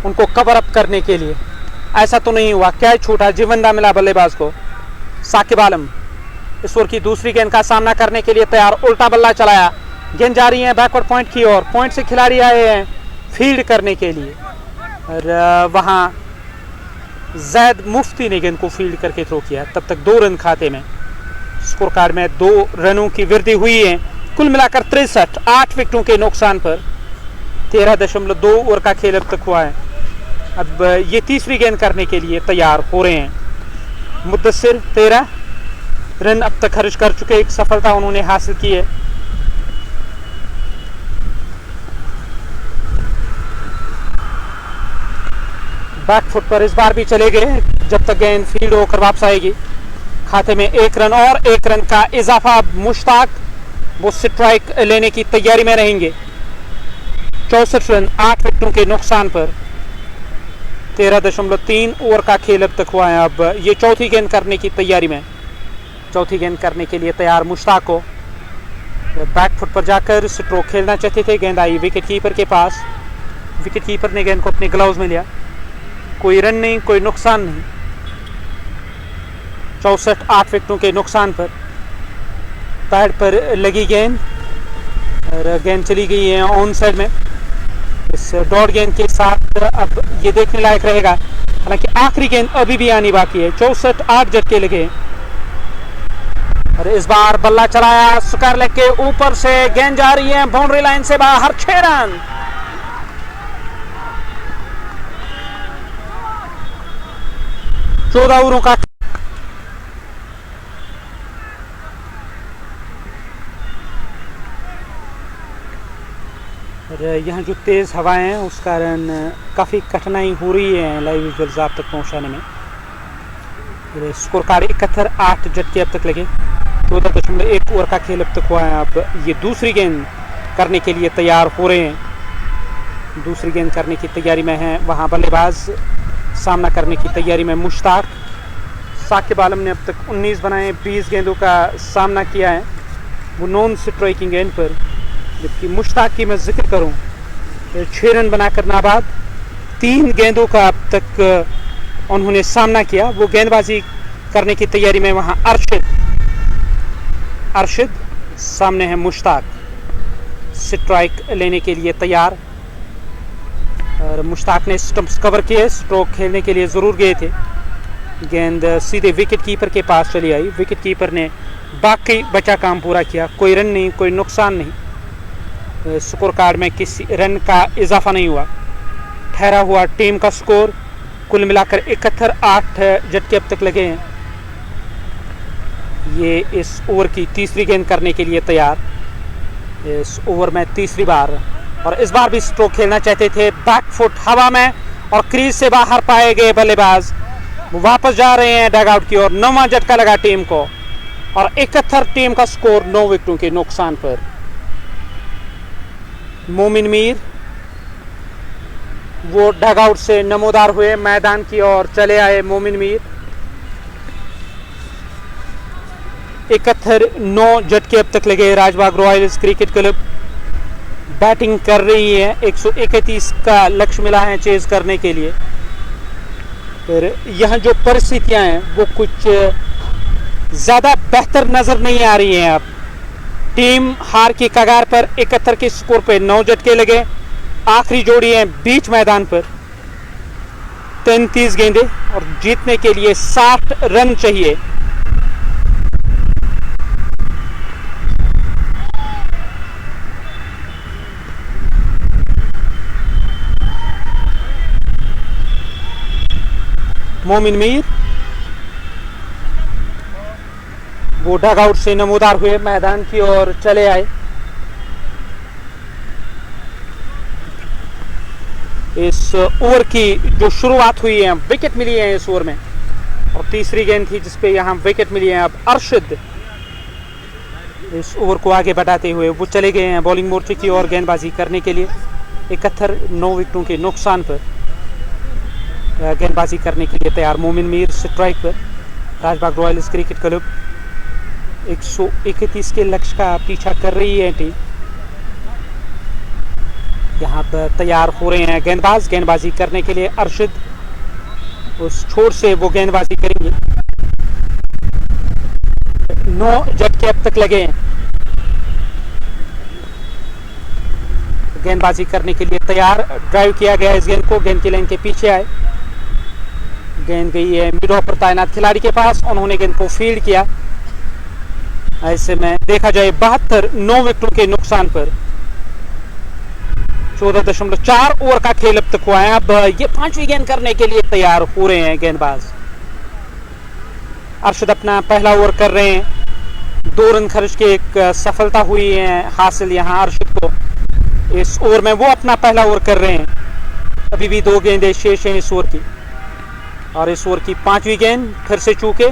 उनको कवर अप करने के लिए। ऐसा तो नहीं हुआ, कैच छूटा, जीवंदा मिला बल्लेबाज को। साकिब आलम इस ओवर की दूसरी गेंद का सामना करने के लिए तैयार। उल्टा बल्ला चलाया, गेंद जा रही है बैकवर्ड पॉइंट की ओर। पॉइंट से खिलाड़ी आए हैं फील्ड करने के लिए और वहाँ जैद मुफ्ती ने गेंद को फील्ड करके थ्रो किया। तब तक 2 रन खाते में। स्कोर कार्ड में 2 रनों की वृद्धि हुई है। कुल मिलाकर 63, 8 विकेटों के नुकसान पर 13.2 ओवर का खेल अब तक हुआ है। अब ये तीसरी गेंद करने के लिए तैयार हो रहे हैं। मुद्दस्सिर 13 रन अब तक खर्च कर चुके, एक सफलता उन्होंने हासिल की है। बैकफुट पर इस बार भी चले गए जब तक गेंद फील्ड होकर वापस आएगी। खाते में 1 रन और 1 रन का इजाफा। मुश्ताक वो स्ट्राइक लेने की तैयारी में रहेंगे। 64 रन 8 विकेटों के नुकसान पर 13.3 ओवर का खेल अब तक हुआ है। अब ये चौथी गेंद करने की तैयारी में, चौथी गेंद करने के लिए तैयार मुश्ताक को। बैकफुट पर जाकर स्ट्रोक खेलना चाहते थे, गेंद आई विकेट कीपर के पास। विकेट कीपर ने गेंद को अपने ग्लव्स में लिया। कोई रन नहीं, कोई नुकसान नहीं। 64, 8 विकेटों के नुकसान पर पैड पर लगी गेंद और गेंद चली गई है ऑन साइड में। इस डॉट गेंद के साथ अब ये देखने लायक रहेगा, हालांकि आखिरी गेंद अभी भी आनी बाकी है। 64, 8 झटके लगे और इस बार बल्ला चलाया, स्क्वायर लेग के ऊपर से गेंद जा रही है बाउंड्री लाइन से बाहर। 6 रन। चौदह ओवरों का और यहाँ जो तेज़ हवाएं हैं उस कारण काफ़ी कठिनाई हो रही है लाइव विजुअल्स आप तक पहुँचाने में। स्कोर कार्ड 71, 8 झटके अब तक लगे। 14.1 ओवर का खेल अब तक हुआ है। अब ये दूसरी गेंद करने के लिए तैयार हो रहे हैं। दूसरी गेंद करने की तैयारी में है वहाँ बल्लेबाज, सामना करने की तैयारी में मुश्ताक। साकिब आलम ने अब तक 19 बनाए, 20 गेंदों का सामना किया है वो नॉन स्ट्राइकिंग गेंद पर। जबकि मुश्ताक की मैं जिक्र करूं 6 रन बनाकर नाबाद, 3 गेंदों का अब तक उन्होंने सामना किया। वो गेंदबाजी करने की तैयारी में वहां अरशद सामने है मुश्ताक, स्ट्राइक लेने के लिए तैयार। और मुश्ताक ने स्टंप्स कवर किए, स्ट्रोक खेलने के लिए ज़रूर गए थे। गेंद सीधे विकेट कीपर के पास चली आई। विकेट कीपर ने बाकी बचा काम पूरा किया। कोई रन नहीं, कोई नुकसान नहीं। स्कोर कार्ड में किसी रन का इजाफा नहीं हुआ। ठहरा हुआ टीम का स्कोर कुल मिलाकर 71, 8 झटके अब तक लगे हैं। ये इस ओवर की तीसरी गेंद करने के लिए तैयार। इस ओवर में तीसरी बार और इस बार भी स्ट्रोक खेलना चाहते थे। बैकफुट हवा में और क्रीज से बाहर पाए गए बल्लेबाज वापस जा रहे हैं डगआउट की ओर। 9वां झटका लगा टीम को और 71 टीम का स्कोर 9 विकेटों के नुकसान पर। मोमिन मीर वो डगआउट से नमोदार हुए, मैदान की ओर चले आए मोमिन मीर। 71 झटके अब तक लगे। Rajbagh royals cricket club batting कर रही है। 131 का लक्ष्य मिला है चेज करने के लिए। फिर यहाँ जो परिस्थितियां हैं वो कुछ ज़्यादा बेहतर नज़र नहीं आ रही हैं। अब टीम हार की कगार पर 71 के स्कोर पे 9 झटके लगे। आखिरी जोड़ी है बीच मैदान पर। 33 गेंदें और जीतने के लिए 60 रन चाहिए। मोमिन मीर वो डगआउट से नमोदार हुए, मैदान की ओर चले आए। इस ओवर की जो शुरुआत हुई है, विकेट मिली है इस ओवर में और तीसरी गेंद थी जिसपे यहां विकेट मिली है। अब अरशद इस ओवर को आगे बढ़ाते हुए वो चले गए हैं बॉलिंग मोर्चे की ओर गेंदबाजी करने के लिए। 71 9 विकेटों के नुकसान पर गेंदबाजी करने के लिए तैयार मोमिन मीर स्ट्राइक पर। राजबाग रॉयल्स क्रिकेट क्लब 131 के लक्ष्य का पीछा कर रही है टीम। यहाँ पर तैयार हो रहे हैं गेंदबाज गेंदबाजी करने के लिए। अरशद उस छोर से वो गेंदबाजी करेंगे। 9 झटके अब तक लगे हैं। गेंदबाजी करने के लिए तैयार। ड्राइव किया गया इस गेंद को, गेंद की लाइन के पीछे आए। गेंद गई है मिड ऑफ पर तैनात खिलाड़ी के पास, उन्होंने गेंद को फील्ड किया। ऐसे में देखा जाए 72 9 विकेटों के नुकसान पर 14.4 ओवर का खेल अब तक हुआ है। अब ये 5वीं गेंद करने के लिए तैयार हो रहे हैं गेंदबाज। अरशद अपना पहला ओवर कर रहे हैं। 2 रन खर्च के एक सफलता हुई है हासिल यहाँ अरशद को। इस ओवर में वो अपना पहला ओवर कर रहे हैं। अभी भी 2 गेंदें शेष हैं इस ओवर की और इस ओवर की 5वीं गेंद फिर से चूके।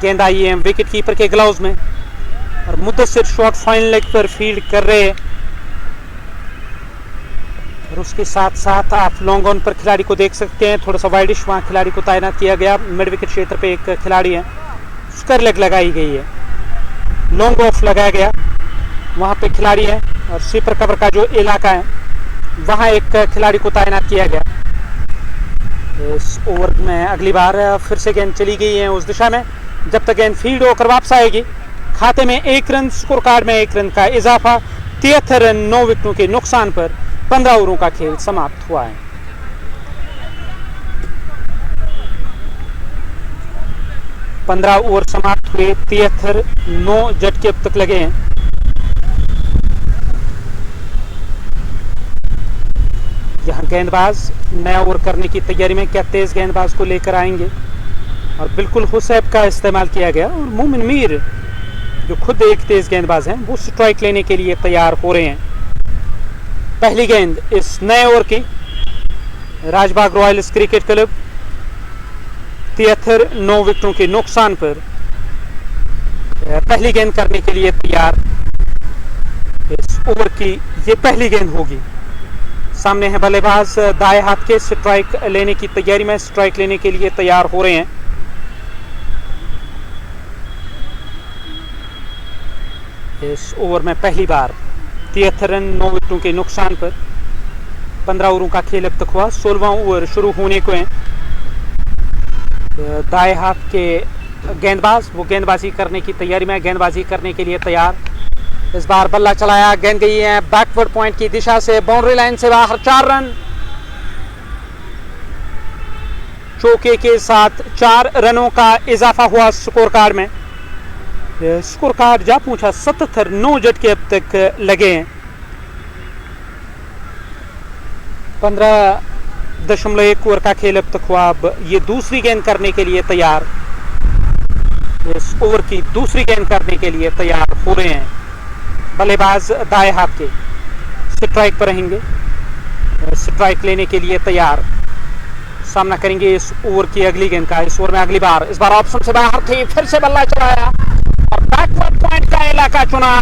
गेंद आई है विकेट कीपर के ग्लव्स में और मुद्दस्सिर शॉट फाइन लेग पर फील्ड कर रहे हैं। और उसके साथ साथ आप लॉन्ग ऑन पर खिलाड़ी को देख सकते हैं, थोड़ा सा वाइडिश वहाँ खिलाड़ी को तैनात किया गया। मिड विकेट क्षेत्र पे एक खिलाड़ी है, स्क्वायर लेग लगाई गई है, लॉन्ग ऑफ लगाया गया, वहाँ पे खिलाड़ी है। और स्वीपर कवर का जो इलाका है वहाँ एक खिलाड़ी को तैनात किया गया। इस ओवर में अगली बार फिर से गेंद चली गई है उस दिशा में। जब तक गेंद फील्ड होकर वापस आएगी, खाते में 1 रन, स्कोर कार्ड में 1 रन का इजाफा। 73 रन 9 विकेटों के नुकसान पर 15 ओवरों का खेल समाप्त हुआ है। पंद्रह ओवर समाप्त हुए। 73 9 झटके अब तक लगे हैं। यहाँ गेंदबाज नया ओवर करने की तैयारी में, क्या तेज गेंदबाज को लेकर आएंगे? और बिल्कुल हुसैब का इस्तेमाल किया गया और मोमिन मीर जो खुद एक तेज गेंदबाज हैं वो स्ट्राइक लेने के लिए तैयार हो रहे हैं। पहली गेंद इस नए ओवर की। राजबाग रॉयल्स क्रिकेट क्लब 73 9 विकेटों के नुकसान पर पहली गेंद करने के लिए तैयार। इस ओवर की ये पहली गेंद होगी। सामने है बल्लेबाज दाएं हाथ के, स्ट्राइक लेने की तैयारी में, स्ट्राइक लेने के लिए तैयार हो रहे हैं। इस ओवर में पहली बार 73 रन 9 विकेटों के नुकसान पर 15 ओवरों का खेल अब तक हुआ। 16वां ओवर शुरू होने को है। दाएं हाथ के गेंदबाज वो गेंदबाजी करने की तैयारी में, गेंदबाजी करने के लिए तैयार। इस बार बल्ला चलाया, गेंद गई है बैकवर्ड पॉइंट की दिशा से, बाउंड्री लाइन से बाहर। 4 रन चौके के साथ 4 रनों का इजाफा हुआ स्कोर कार्ड में। स्कोर कार्ड जा पूछा 77 9 झटके अब तक लगे हैं। 15.1 ओवर का खेल अब तक हुआ। अब ये दूसरी गेंद करने के लिए तैयार। इस ओवर की दूसरी गेंद करने के लिए तैयार हो रहे हैं बल्लेबाज दाएं हाथ के, स्ट्राइक पर रहेंगे, स्ट्राइक लेने के लिए तैयार। सामना करेंगे इस ओवर की अगली गेंद का। इस ओवर में अगली बार, इस बार ऑप्शन से बाहर थी, फिर से बल्ला चलाया और बैकवर्ड पॉइंट का इलाका चुना।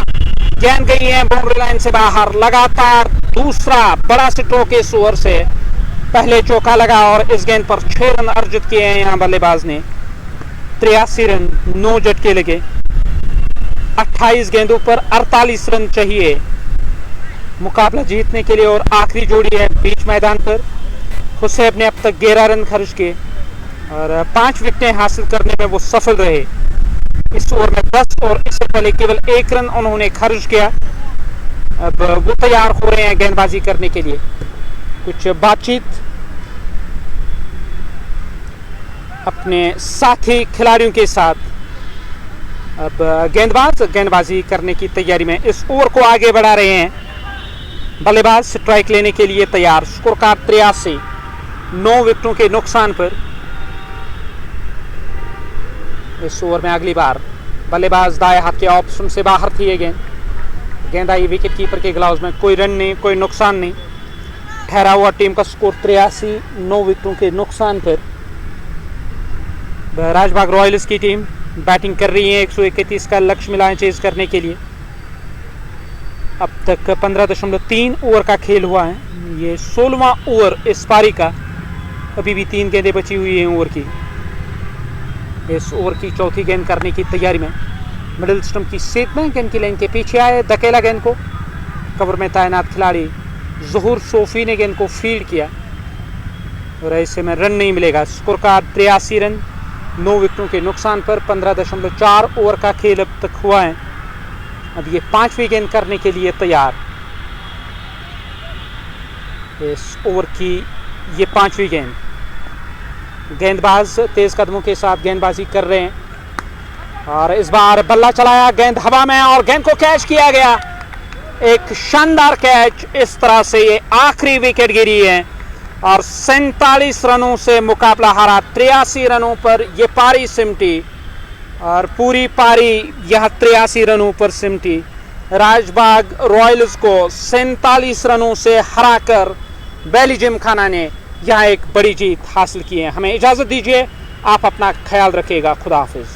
गेंद गई है बाउंड्री लाइन से बाहर। लगातार दूसरा बड़ा स्ट्रोक इस ओवर से। पहले चौका लगा और इस गेंद पर 6 रन अर्जित किए हैं यहाँ बल्लेबाज ने। 83 रन 9 झटके लगे। 28 गेंदों पर 48 रन चाहिए मुकाबला जीतने के लिए। और आखिरी जोड़ी है बीच मैदान पर। हुसैब ने अब तक 11 रन खर्च किए और 5 विकेटें हासिल करने में वो सफल रहे। इस ओवर में 10 और इससे पहले केवल 1 रन उन्होंने खर्च किया। अब वो तैयार हो रहे हैं गेंदबाजी करने के लिए। कुछ बातचीत अपने साथी खिलाड़ियों के साथ। अब गेंदबाज गेंदबाजी करने की तैयारी में इस ओवर को आगे बढ़ा रहे हैं। बल्लेबाज स्ट्राइक लेने के लिए तैयार। स्कोर कार्ड 83, 9 विकेटों के नुकसान पर। इस ओवर में अगली बार बल्लेबाज दाएं हाथ के ऑप्शन से बाहर थी ये गेंद आई विकेट कीपर के ग्लव्स में। कोई रन नहीं, कोई नुकसान नहीं। ठहरा हुआ टीम का स्कोर 83, 9 विकेटों के नुकसान पर। राजबाग रॉयल्स की टीम बैटिंग कर रही है। 131 का लक्ष्य मिला है चेज करने के लिए। अब तक 15.3 ओवर का खेल हुआ है। ये 16वां ओवर इस पारी का। अभी भी 3 गेंदें बची हुई हैं ओवर की। इस ओवर की चौथी गेंद करने की तैयारी में मिडिल स्टंप की सेट में गेंद की लाइन के पीछे आए, धकेला गेंद को। कवर में तैनात खिलाड़ी ज़हूर सोफी ने गेंद को फील्ड किया और ऐसे में रन नहीं मिलेगा। स्कोर कार्ड 83 रन 9 विकेटों के नुकसान पर। 15.4 ओवर का खेल अब तक हुआ है। अब ये 5वीं गेंद करने के लिए तैयार। इस ओवर की ये 5वीं गेंद। गेंदबाज तेज कदमों के साथ गेंदबाजी कर रहे हैं और इस बार बल्ला चलाया, गेंद हवा में और गेंद को कैच किया गया। एक शानदार कैच। इस तरह से ये आखिरी विकेट गिरी है और 47 रनों से मुकाबला हारा। 83 रनों पर ये पारी सिमटी और पूरी पारी यह 83 रनों पर सिमटी। राजबाग रॉयल्स को 47 रनों से हराकर बैली जिमखाना ने यहाँ एक बड़ी जीत हासिल की है। हमें इजाज़त दीजिए। आप अपना ख्याल रखिएगा। खुदा हाफिज।